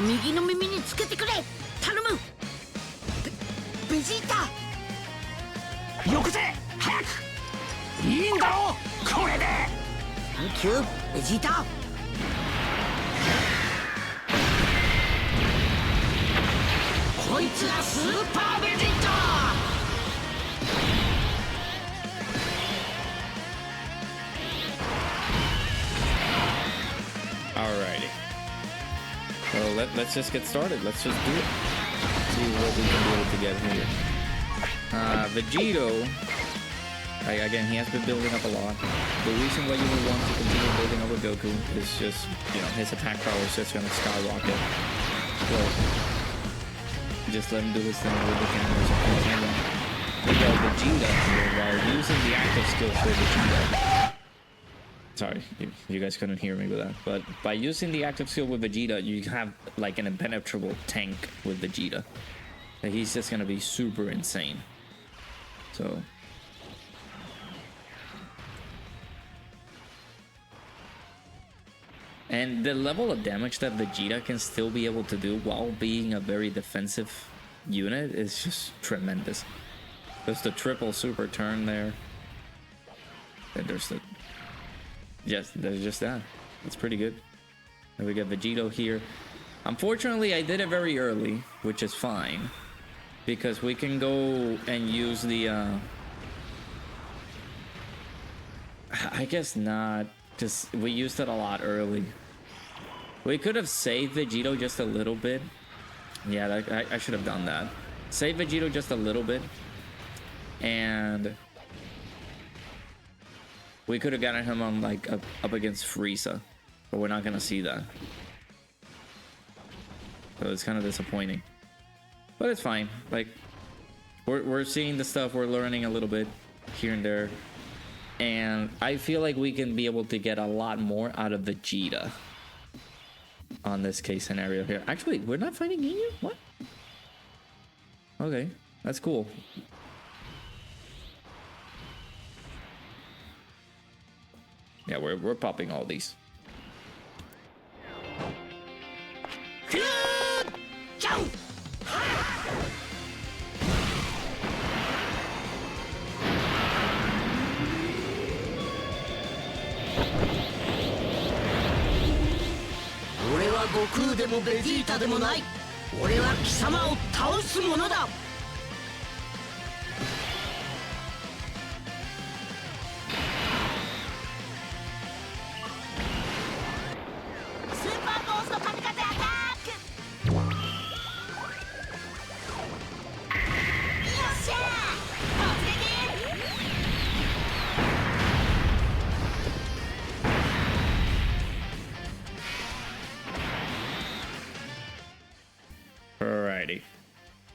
右の耳につけてくれ頼むベジータよくぜ早くいいんだろこれでサンキューベジータこいつがスーパーベジータAlrighty. Well, let's just get started. Let's just do it. See what we can be able to get here. Vegito. Again, he has been building up a lot. The reason why you would want to continue building up with Goku is just, his attack power is just gonna skyrocket. So, just let him do his thing with the cameras and camera. We got Vegeta here while using the active skill for Vegeta. Sorry, you guys couldn't hear me with that. But by using the active skill with Vegeta, you have like an impenetrable tank with Vegeta. He's just gonna be super insane. So. And the level of damage that Vegeta can still be able to do while being a very defensive unit is just tremendous. There's the triple super turn there. And there's the... Yes, there's just that. It's pretty good. And we got Vegito here. Unfortunately, I did it very early, which is fine. Because we can go and use the... I guess not. Because we used it a lot early. We could have saved Vegito just a little bit. Yeah, I should have done that. Save Vegito just a little bit. And... we could have gotten him on like up against Frieza, but we're not gonna see that. So it's kind of disappointing, but it's fine. Like we're seeing the stuff, we're learning a little bit here and there, and I feel like we can be able to get a lot more out of Vegeta on this case scenario here. Actually, we're not fighting Ginyu? What? Okay, that's cool. Yeah, we're popping all these.俺は悟空でもベジータでもない。俺は貴様を倒すものだ。Alrighty.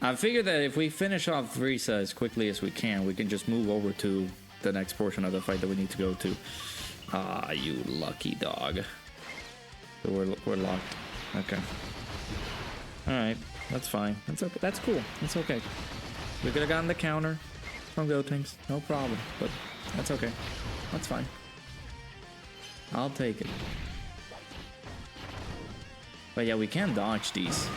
I figured that if we finish off Frieza as quickly as we can just move over to the next portion of the fight that we need to go to. Ah, you lucky dog. So we're locked. Okay. Alright, that's fine. That's okay. That's cool. That's okay. We could have gotten the counter from Gotenks. No problem. But that's okay. That's fine. I'll take it. But yeah, we can dodge these.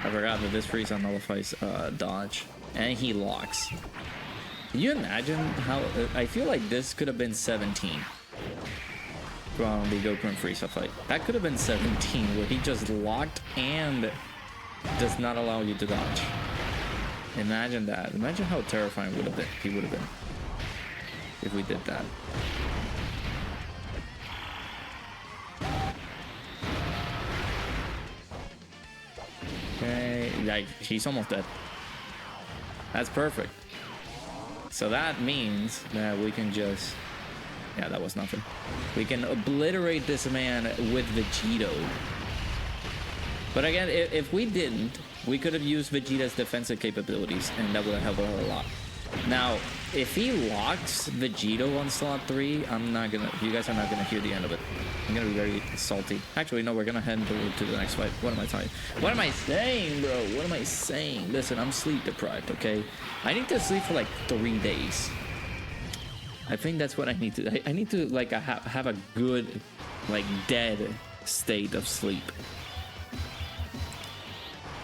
I forgot that this Frieza nullifies dodge. And he locks. Can you imagine how... I feel like this could have been 17. From the Goku and Frieza fight. That could have been 17, where he just locked and does not allow you to dodge. Imagine that. Imagine how terrifying he would have been if we did that. Okay, like he's almost dead. That's perfect. So that means that we can just... Yeah, that was nothing. We can obliterate this man with VEGITO. But again, if we didn't, we could have used Vegeta's defensive capabilities, and that would have helped a lot. Now, if he locks VEGITO on slot 3, you guys are not gonna hear the end of it. I'm gonna be very salty. Actually, no, we're gonna head to the next fight. What am I talking? What am I saying, bro? What am I saying? Listen, I'm sleep deprived, okay? I need to sleep for like 3 days. I think that's what I need to. I need to like have a good, like dead state of sleep.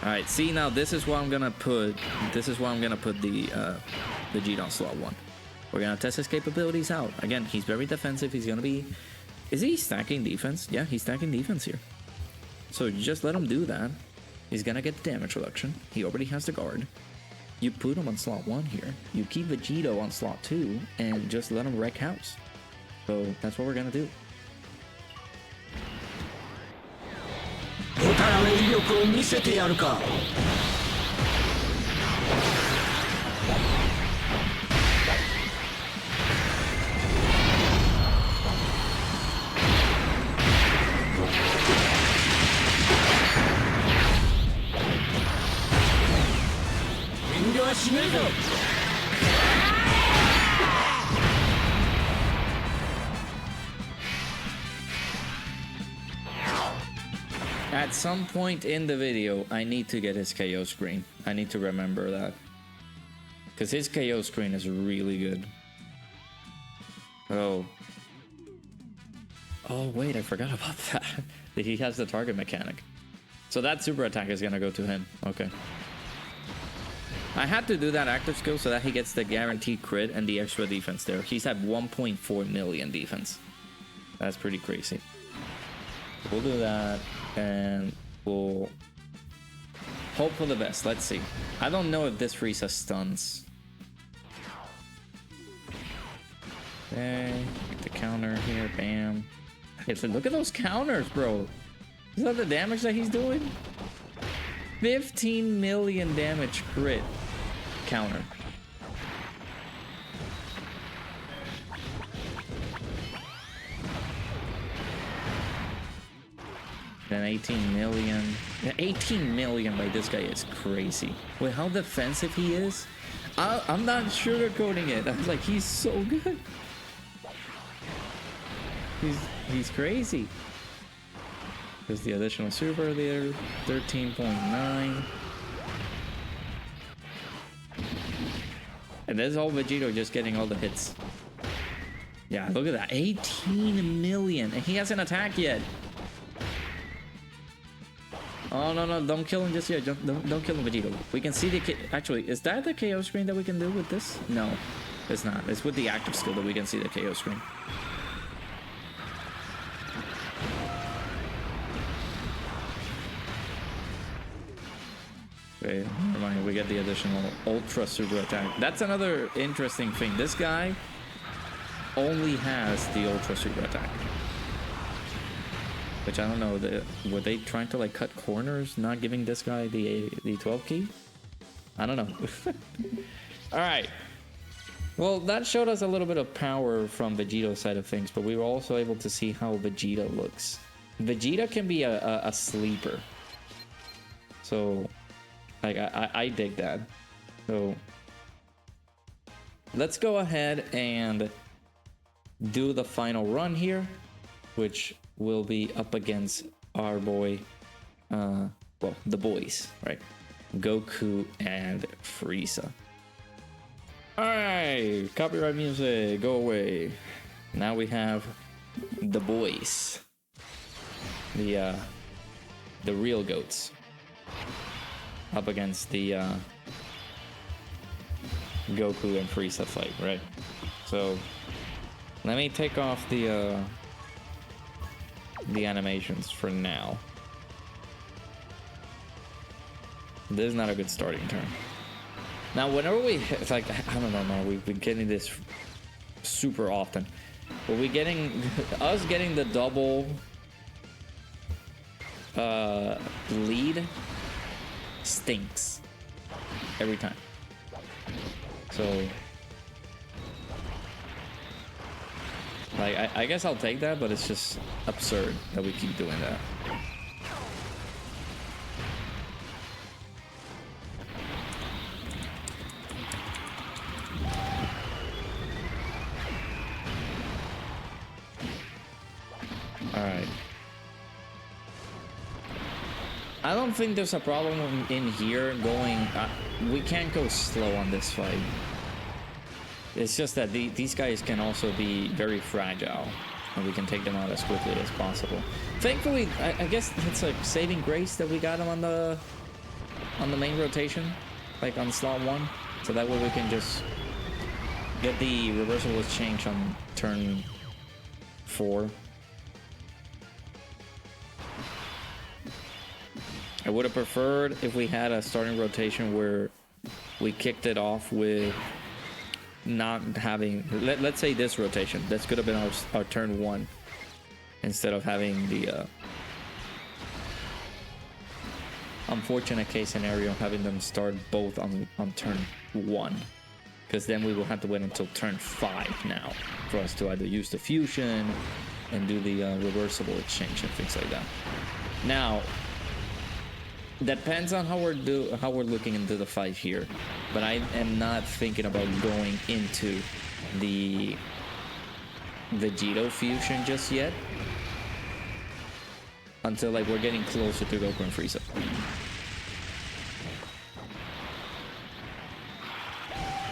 All right, see now this is what I'm gonna put. This is why I'm gonna put the Vegeta on slot 1. We're gonna test his capabilities out. Again, he's very defensive. He's gonna be. Is he stacking defense? Yeah, he's stacking defense here. So just let him do that. He's gonna get the damage reduction. He already has the guard. You put him on slot 1 here. You keep VEGITO on slot 2 and just let him wreck house. So that's what we're gonna do. At some point in the video, I need to get his KO screen. I need to remember that. Because his KO screen is really good. Oh. Oh, wait, I forgot about that. He has the target mechanic. So that super attack is going to go to him. Okay. I had to do that active skill so that he gets the guaranteed crit and the extra defense there. He's at 1.4 million defense. That's pretty crazy. We'll do that and we'll hope for the best. Let's see. I don't know if this Frieza stuns. Okay, get the counter here. Bam. Hey, so look at those counters, bro. Is that the damage that he's doing? 15 million damage crit counter. Then 18 million. 18 million by this guy is crazy. Wait, how defensive he is? I'm not sugarcoating it. I was like, he's so good. He's crazy. There's the additional super there, 13.9. And there's all VEGITO just getting all the hits. Yeah, look at that. 18 million. And he hasn't attacked yet. Oh, no, don't kill him just yet. Don't kill him, VEGITO. We can see the... Actually, is that the KO screen that we can do with this? No, it's not. It's with the active skill that we can see the KO screen. Okay, never mind. We get the additional ultra super attack. That's another interesting thing. This guy only has the ultra super attack. Which I don't know, were they trying to like cut corners, not giving this guy the 12 key? I don't know. All right. Well, that showed us a little bit of power from Vegito's side of things, but we were also able to see how Vegeta looks. Vegeta can be a sleeper. So like I dig that. So let's go ahead and do the final run here, which will be up against our boy, well, the boys, right? Goku and Frieza. Alright, copyright music, go away. Now we have the boys. The real goats. Up against the Goku and Frieza fight, right? So let me take off the animations for now. This is not a good starting turn. Now, whenever we hit, it's like, I don't know, man, we've been getting this super often. But we getting, us getting the double lead stinks every time. So, like, I guess I'll take that, but it's just absurd that we keep doing that. Alright. I don't think there's a problem in here going... we can't go slow on this fight. It's just that these guys can also be very fragile, and we can take them out as quickly as possible. Thankfully, I guess it's like saving grace that we got them on the main rotation, like on slot 1, so that way we can just get the reversal change on turn 4. I would have preferred if we had a starting rotation where we kicked it off with not having, let's say this rotation, this could have been our turn 1 instead of having the unfortunate case scenario having them start both on turn 1, because then we will have to wait until turn 5 now for us to either use the fusion and do the reversible exchange and things like that. Now, depends on how we're looking into the fight here, but I am not thinking about going into the VEGITO fusion just yet until like we're getting closer to Goku and Frieza.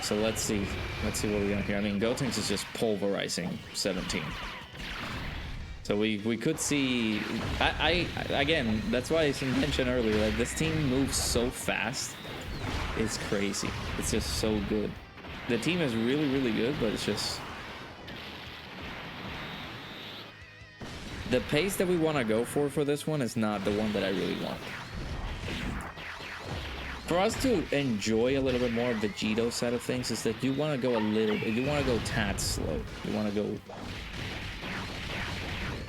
So let's see what we got here. I mean, Gotenks is just pulverizing 17. So we could see, I again, that's why I mentioned earlier, like this team moves so fast, it's crazy. It's just so good. The team is really, really good, but it's just the pace that we want to go for this one is not the one that I really want. For us to enjoy a little bit more of the Vegito side of things is that you want to go a little bit, you want to go tad slow.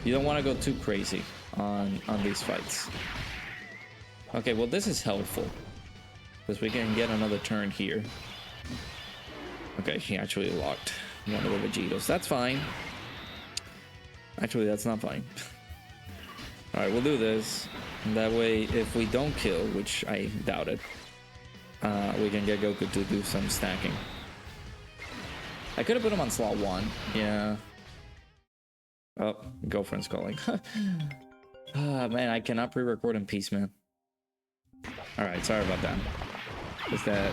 You don't want to go too crazy on these fights. Okay, well this is helpful because we can get another turn here. Okay, he actually locked one of the Vegitos. That's fine. Actually, that's not fine. All right, we'll do this. And that way, if we don't kill, which I doubt it, we can get Goku to do some stacking. I could have put him on slot 1. Yeah. Oh, girlfriend's calling. Ah, man, I cannot pre-record in peace, man. Alright, sorry about that. Is that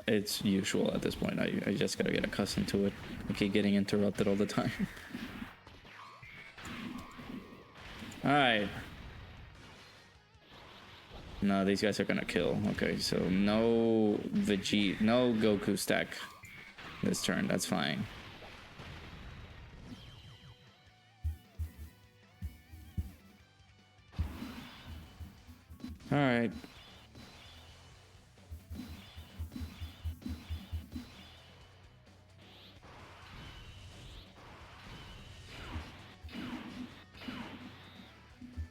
it's usual at this point. I just gotta get accustomed to it. I keep getting interrupted all the time. Alright. No, these guys are gonna kill. Okay, so no Goku stack this turn. That's fine. All right.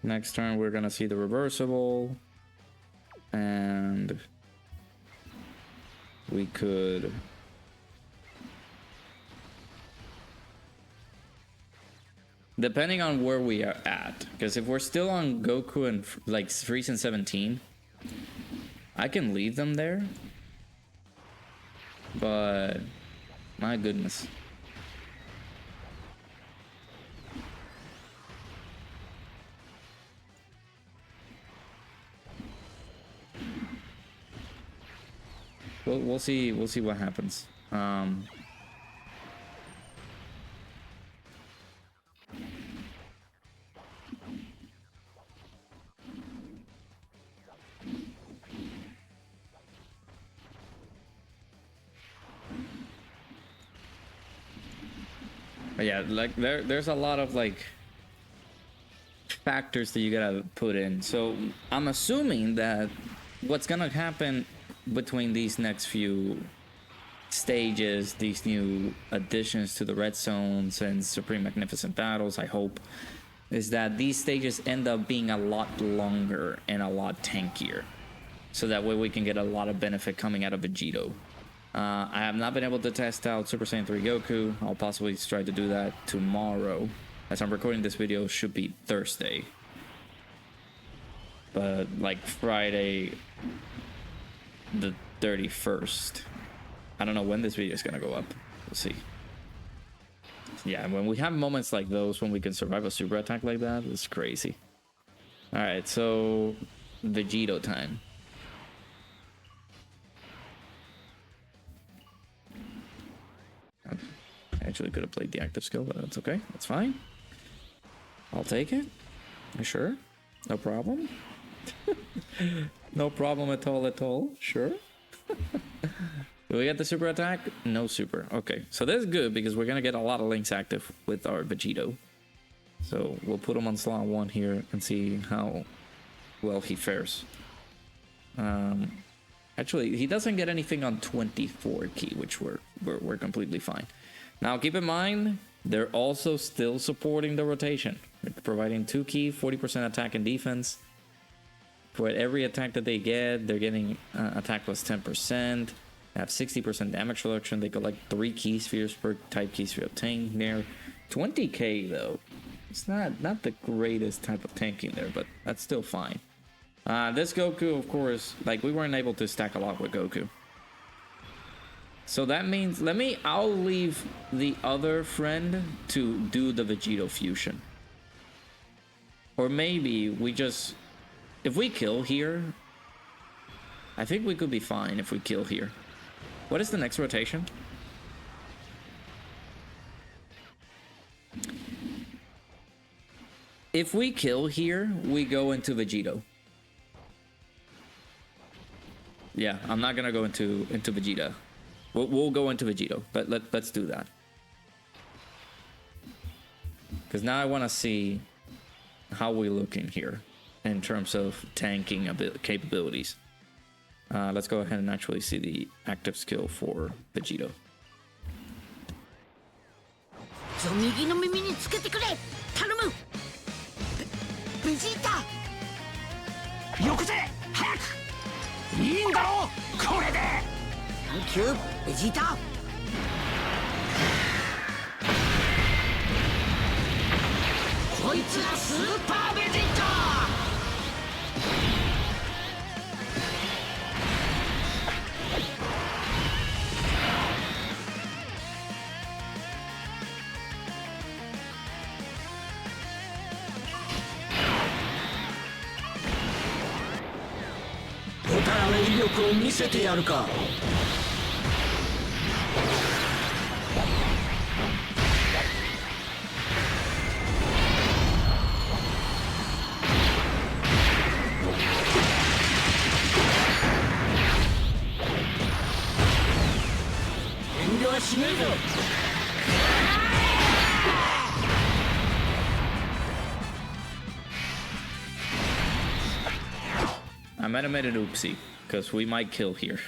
Next turn, we're gonna see the reversible, and we could depending on where we are at, because if we're still on Goku and like Frieza and 17, I can leave them there, but my goodness. We'll see what happens. But yeah, like there's a lot of like factors that you gotta put in. So I'm assuming that what's gonna happen between these next few stages, these new additions to the red zones and Supreme Magnificent Battles, I hope, is that these stages end up being a lot longer and a lot tankier. So that way we can get a lot of benefit coming out of Vegito. I have not been able to test out Super Saiyan 3 Goku. I'll possibly try to do that tomorrow. As I'm recording this video, should be Thursday. But like Friday the 31st. I don't know when this video is gonna go up. We'll see. Yeah, when we have moments like those, when we can survive a super attack like that, it's crazy. Alright, so Vegito time. I actually could have played the active skill, but that's okay. That's fine. I'll take it. You sure? No problem. No problem at all. Sure. Do we get the super attack? No super. Okay, so that's good because we're gonna get a lot of links active with our Vegito. So we'll put him on slot 1 here and see how well he fares. Actually, he doesn't get anything on 24 key, which we're completely fine. Now keep in mind, they're also still supporting the rotation. They're providing 2 key, 40% attack and defense. For every attack that they get, they're getting attack plus 10%. They have 60% damage reduction. They collect 3 key spheres per type key sphere obtained there. 20k though. It's not the greatest type of tanking there, but that's still fine. This Goku, of course, like we weren't able to stack a lot with Goku. So that means, I'll leave the other friend to do the Vegito fusion. Or maybe we just, if we kill here, I think we could be fine if we kill here. What is the next rotation? If we kill here, we go into Vegito. Yeah, I'm not gonna go into Vegeta. We'll go into Vegito, but let's do that. Because now I want to see how we're looking here in terms of tanking capabilities. Let's go ahead and actually see the active skill for Vegito. 右の耳につけてくれ頼むベジータよくぜ早くいいんだろこれでサンキューベジータこいつがスーパーベジータの威力を見せてやるか遠慮はしねえぞ I might have made an oopsie because we might kill here.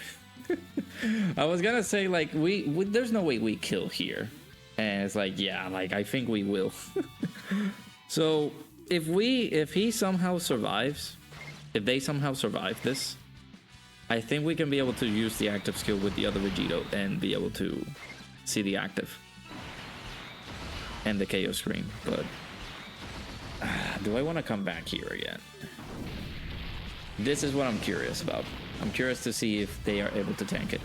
I was gonna say like we there's no way we kill here, and it's like yeah, like I think we will. So if he somehow survives, if they somehow survive this, I think we can be able to use the active skill with the other Vegito and be able to see the active and the KO screen. But Do I want to come back here again? This is what I'm curious about. I'm curious to see if they are able to tank it.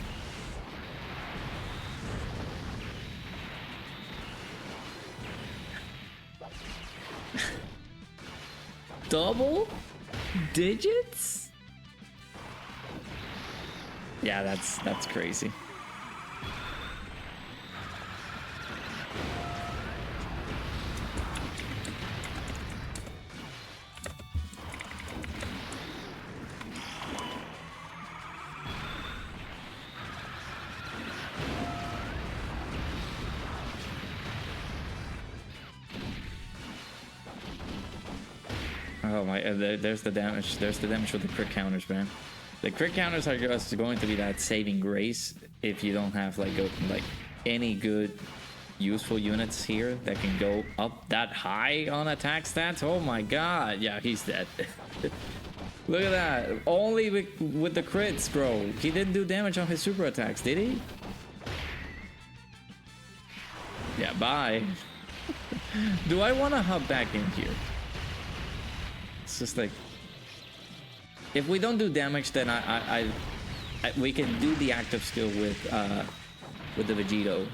Double digits? Yeah, that's crazy. Oh my, there's the damage. There's the damage with the crit counters, man. The crit counters are just going to be that saving grace if you don't have like any good useful units here that can go up that high on attack stats. Oh my god, yeah, he's dead. Look at that. Only with the crits, bro. He didn't do damage on his super attacks, did he? Yeah, bye. Do I want to hop back in here? It's just like, if we don't do damage, then we can do the active skill with the VEGITO,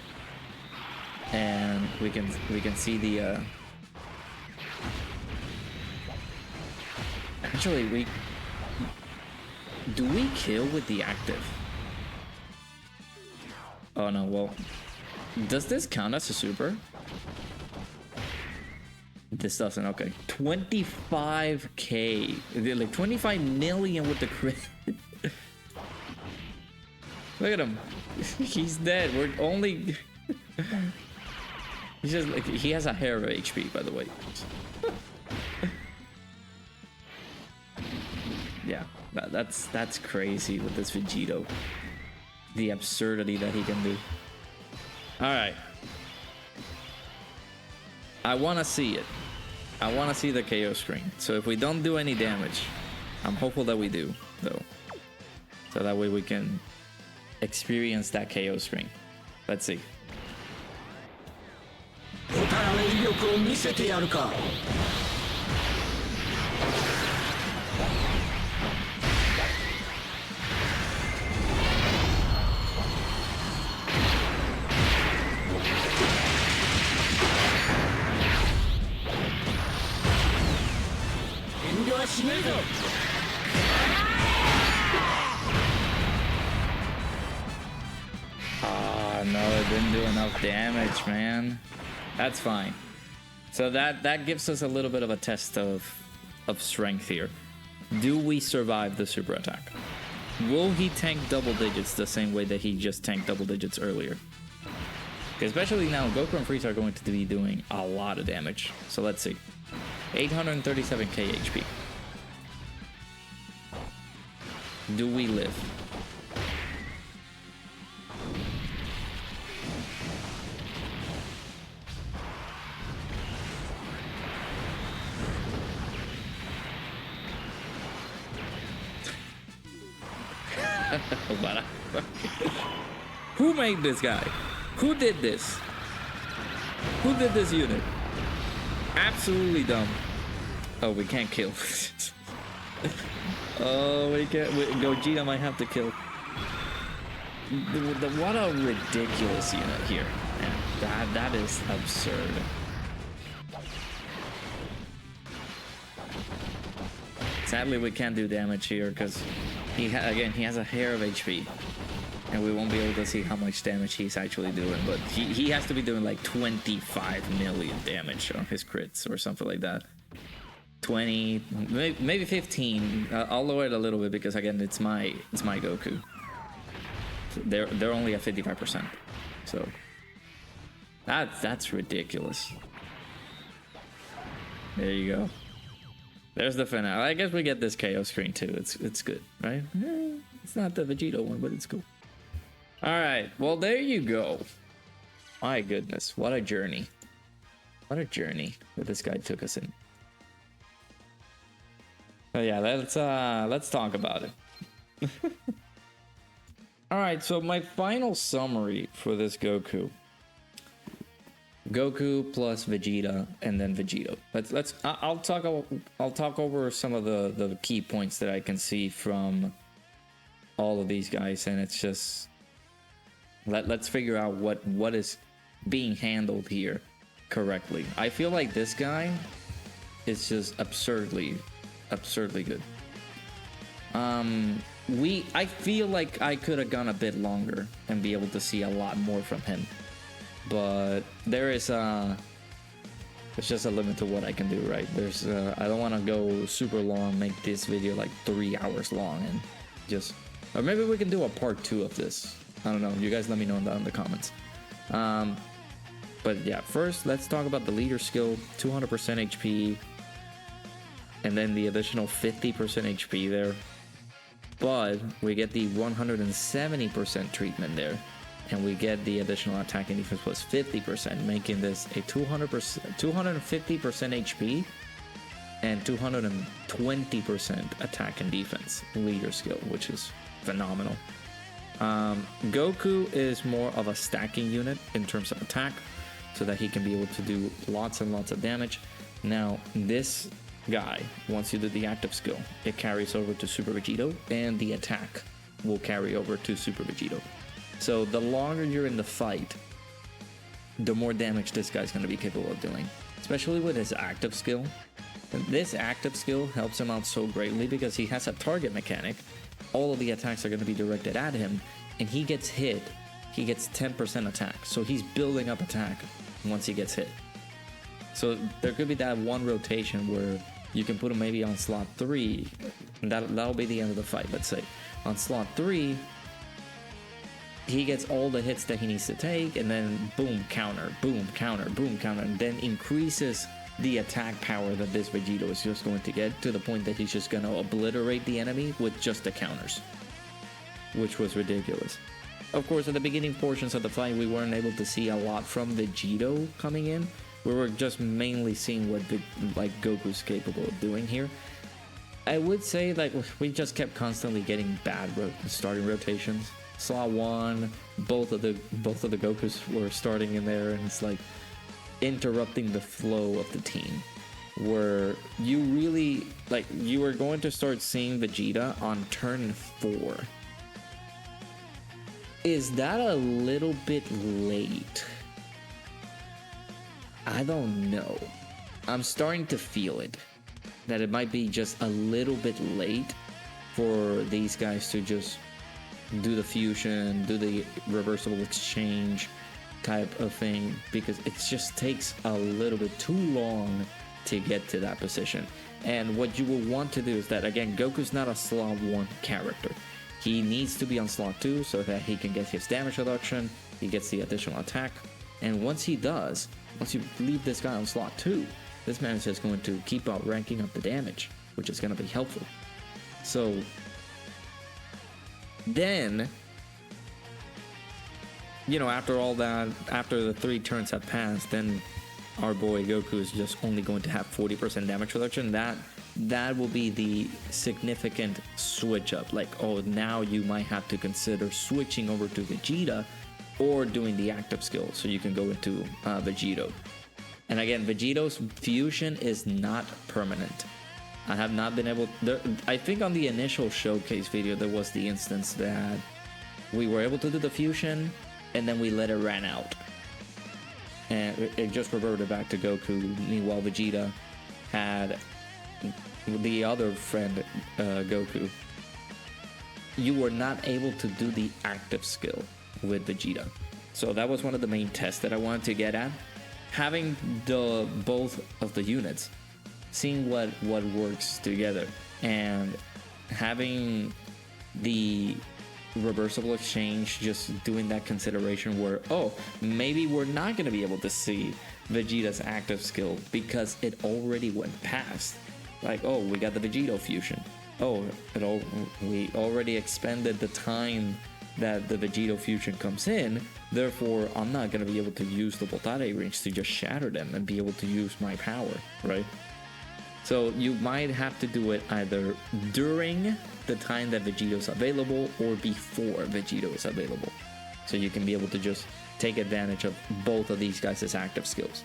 and we can see the actually do we kill with the active? Oh no, well, does this count as a super? This doesn't. Okay, 25k, like 25 million with the crit. Look at him. He's dead. We're only he's just like, he has a hair of HP, by the way. Yeah, that's crazy with this VEGITO. The absurdity that he can do. All right, I want to see it. I want to see the KO screen. So if we don't do any damage, I'm hopeful that we do, though. So that way we can experience that KO screen. Let's see. Oh no, it didn't do enough damage, man. That's fine. So that gives us a little bit of a test of strength here. Do we survive the super attack? Will he tank double digits the same way that he just tanked double digits earlier? Especially now, Goku and Frieza are going to be doing a lot of damage. So let's see. 837k HP. Do we live? Who made this guy? Who did this? Who did this unit? Absolutely dumb. Oh, we can't kill. Oh, we can't. Gogeta might have to kill. What a ridiculous unit here. Man, that is absurd. Sadly, we can't do damage here because he has a hair of HP, and we won't be able to see how much damage he's actually doing. But he has to be doing like 25 million damage on his crits or something like that. 20, maybe 15. I'll lower it a little bit because again, it's my Goku. They're only at 55%, so that's ridiculous. There you go. There's the finale. I guess we get this KO screen too. It's good, right? It's not the VEGITO one, but it's cool. All right. Well, there you go. My goodness, what a journey! What a journey that this guy took us in. So yeah, let's talk about it. All right, so my final summary for this Goku. Goku plus Vegeta, and then Vegito. I'll talk over some of the key points that I can see from all of these guys, and it's just let's figure out what is being handled here correctly. I feel like this guy is just absurdly good. I feel like I could have gone a bit longer and be able to see a lot more from him, but there's just a limit to what I can do, right? I don't want to go super long, make this video like 3 hours long, and just, or maybe we can do a part 2 of this. I don't know. You guys let me know down in the comments. But yeah, first let's talk about the leader skill, 200% HP, and then the additional 50% HP there. But we get the 170% treatment there, and we get the additional attack and defense plus 50%, making this a 250% HP and 220% attack and defense leader skill, which is phenomenal. Goku is more of a stacking unit in terms of attack, so that he can be able to do lots and lots of damage. Now this guy, once you do the active skill, it carries over to Super Vegito, and the attack will carry over to Super Vegito. So the longer you're in the fight, the more damage this guy's going to be capable of doing, especially with his active skill. This active skill helps him out so greatly because he has a target mechanic. All of the attacks are going to be directed at him, and he gets hit, he gets 10% attack. So he's building up attack once he gets hit. So there could be that one rotation where you can put him maybe on slot 3, and that'll be the end of the fight, let's say. On slot 3, he gets all the hits that he needs to take, and then boom, counter, boom, counter, boom, counter, and then increases the attack power that this Vegito is just going to get, to the point that he's just going to obliterate the enemy with just the counters, which was ridiculous. Of course, at the beginning portions of the fight, we weren't able to see a lot from Vegito coming in. We were just mainly seeing what Goku's capable of doing here. I would say like we just kept constantly getting bad starting rotations. Slot 1, both of the Gokus were starting in there, and it's like interrupting the flow of the team. Where you really you were going to start seeing Vegeta on turn 4. Is that a little bit late? I don't know. I'm starting to feel it. That it might be just a little bit late for these guys to just do the fusion, do the reversible exchange type of thing, because it just takes a little bit too long to get to that position. And what you will want to do is that, again, Goku's not a slot 1 character. He needs to be on slot 2 so that he can get his damage reduction, he gets the additional attack, and once he does, once you leave this guy on slot 2, this man is just going to keep out ranking up the damage, which is going to be helpful. So then, you know, after all that, after the 3 turns have passed, then our boy Goku is just only going to have 40% damage reduction. That will be the significant switch up. Like, oh, now you might have to consider switching over to Vegeta or doing the active skill so you can go into Vegito. And again, Vegito's fusion is not permanent. I have not been able I think on the initial showcase video there was the instance that we were able to do the fusion and then we let it run out, and it just reverted back to Goku. Meanwhile, Vegeta had the other friend, Goku. You were not able to do the active skill with Vegeta. So that was one of the main tests that I wanted to get at. Having the both of the units, seeing what works together, and having the reversible exchange, just doing that consideration where, oh, maybe we're not going to be able to see Vegeta's active skill because it already went past. Like, oh, we got the Vegito fusion. Oh, we already expended the time that the Vegito fusion comes in, therefore I'm not going to be able to use the Voltare rings to just shatter them and be able to use my power, right? So you might have to do it either during the time that Vegito is available or before Vegito is available. So you can be able to just take advantage of both of these guys' active skills.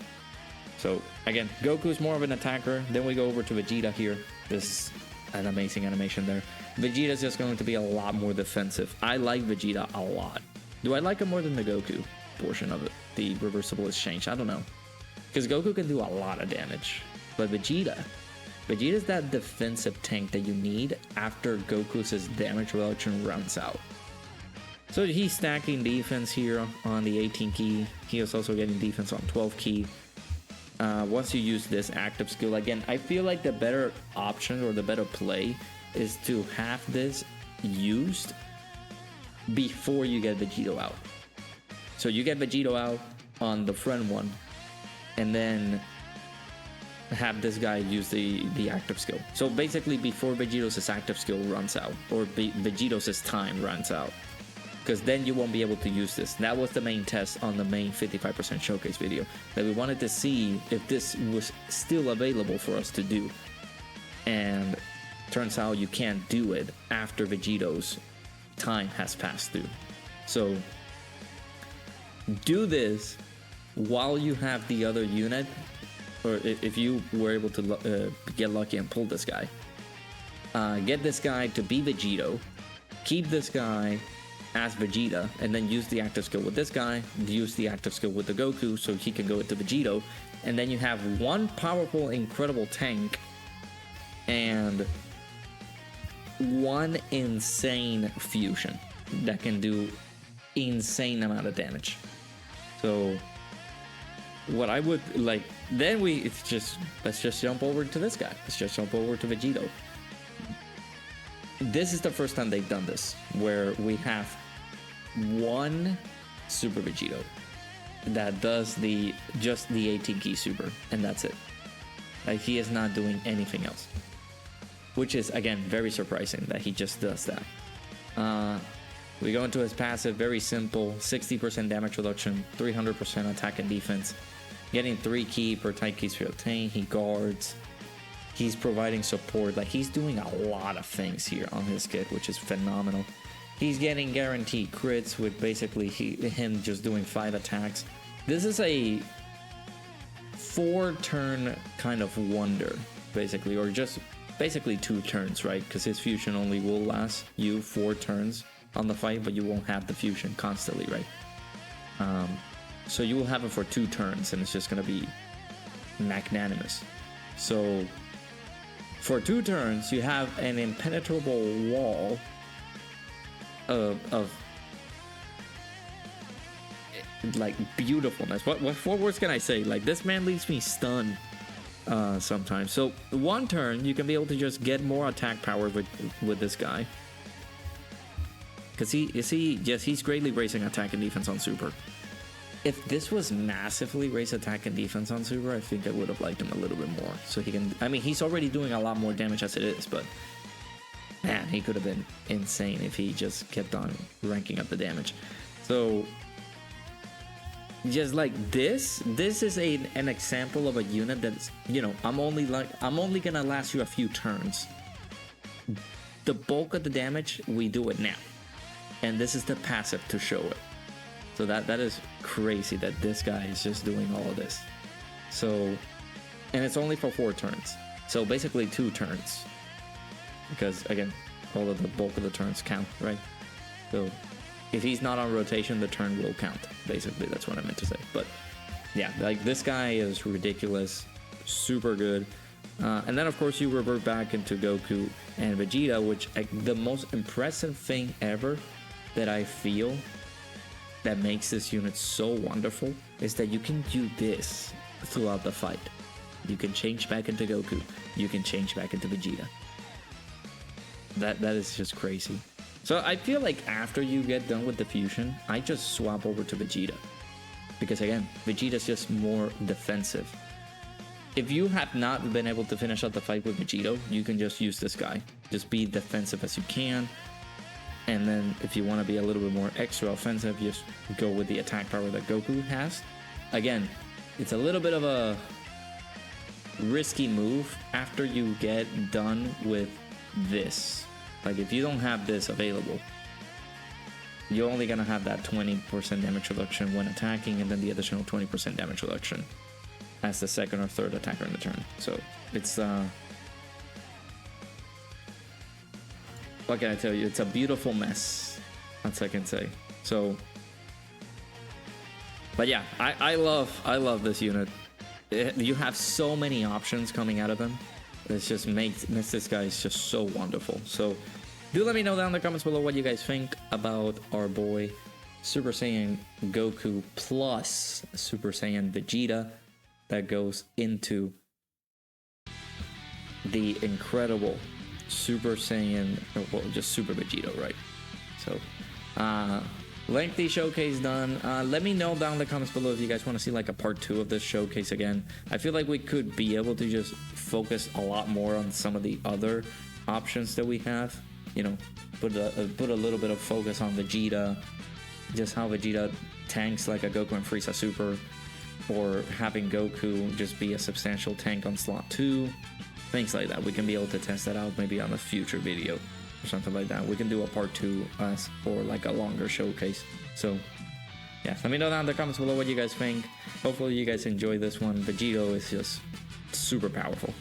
So again, Goku's more of an attacker. Then we go over to Vegeta here. This is an amazing animation there. Vegeta's just going to be a lot more defensive. I like Vegeta a lot. Do I like him more than the Goku portion of it? The reversible exchange? I don't know. Because Goku can do a lot of damage. But Vegeta's that defensive tank that you need after Goku's damage reduction runs out. So he's stacking defense here on the 18 key. He is also getting defense on 12 key. Once you use this active skill, again, I feel like the better option or the better play is to have this used before you get Vegito out. So you get Vegito out on the front one, and then have this guy use the active skill. So basically before Vegito's active skill runs out, or Vegito's time runs out. Because then you won't be able to use this. That was the main test on the main 55% showcase video, that we wanted to see if this was still available for us to do. And turns out you can't do it after Vegito's time has passed through. So do this while you have the other unit, or if you were able to get lucky and pull this guy. Get this guy to be Vegito, keep this guy as Vegeta, and then use the active skill with this guy, use the active skill with the Goku so he can go into Vegito, and then you have one powerful, incredible tank and one insane fusion that can do insane amount of damage. So what I would like, then let's just jump over to this guy. Let's just jump over to Vegito. This is the first time they've done this, where we have one Super Vegito that does just the 18 key super, and that's it. Like, he is not doing anything else, which is again very surprising that he just does that. We go into his passive, very simple: 60% damage reduction, 300% attack and defense, getting 3 key per type keys for obtain. He guards. He's providing support. Like, he's doing a lot of things here on his kit, which is phenomenal. He's getting guaranteed crits with basically him just doing 5 attacks. This is a 4-turn kind of wonder, basically, or just basically 2 turns, right? Because his fusion only will last you 4 turns on the fight, but you won't have the fusion constantly, right? So you will have it for 2 turns, and it's just gonna be magnanimous. So for 2 turns, you have an impenetrable wall of like beautifulness. What words can I say? Like, this man leaves me stunned sometimes. So 1 turn, you can be able to just get more attack power with this guy, because he's greatly raising attack and defense on Super. If this was massively raise attack and defense on Super, I think I would have liked him a little bit more. So he can, I mean, he's already doing a lot more damage as it is, but man, he could have been insane if he just kept on ranking up the damage. So just like this is an example of a unit that's, you know, I'm only gonna last you a few turns. The bulk of the damage, we do it now, and this is the passive to show it. So that is crazy that this guy is just doing all of this. So, and it's only for 4 turns. So basically 2 turns, because again, all of the bulk of the turns count, right? So if he's not on rotation, the turn will count. Basically, that's what I meant to say. But yeah, like, this guy is ridiculous, super good. And then of course you revert back into Goku and Vegeta, which the most impressive thing ever that I feel that makes this unit so wonderful is that you can do this throughout the fight. You can change back into Goku, you can change back into Vegeta. That is just crazy. So I feel like after you get done with the fusion, I just swap over to Vegeta, because again, Vegeta's just more defensive. If you have not been able to finish out the fight with Vegito, you can just use this guy. Just be defensive as you can. And then if you want to be a little bit more extra offensive, just go with the attack power that Goku has. Again, it's a little bit of a risky move after you get done with this. Like, if you don't have this available, you're only gonna have that 20% damage reduction when attacking, and then the additional 20% damage reduction as the second or third attacker in the turn. So it's what can I tell you? It's a beautiful mess. That's all I can say. So, but yeah, I love this unit. You have so many options coming out of him. It just makes this guy is just so wonderful. So do let me know down in the comments below what you guys think about our boy Super Saiyan Goku plus Super Saiyan Vegeta that goes into the incredible Super Saiyan, well, just Super Vegito, right? So lengthy showcase done. Let me know down in the comments below if you guys want to see like a part 2 of this showcase again. I feel like we could be able to just focus a lot more on some of the other options that we have. You know, put a little bit of focus on Vegeta, just how Vegeta tanks like a Goku and Frieza Super, or having Goku just be a substantial tank on slot 2, things like that. We can be able to test that out maybe on a future video or something like that. We can do a part 2 or like a longer showcase. So yeah, let me know down in the comments below what you guys think. Hopefully you guys enjoy this one. Vegito is just super powerful.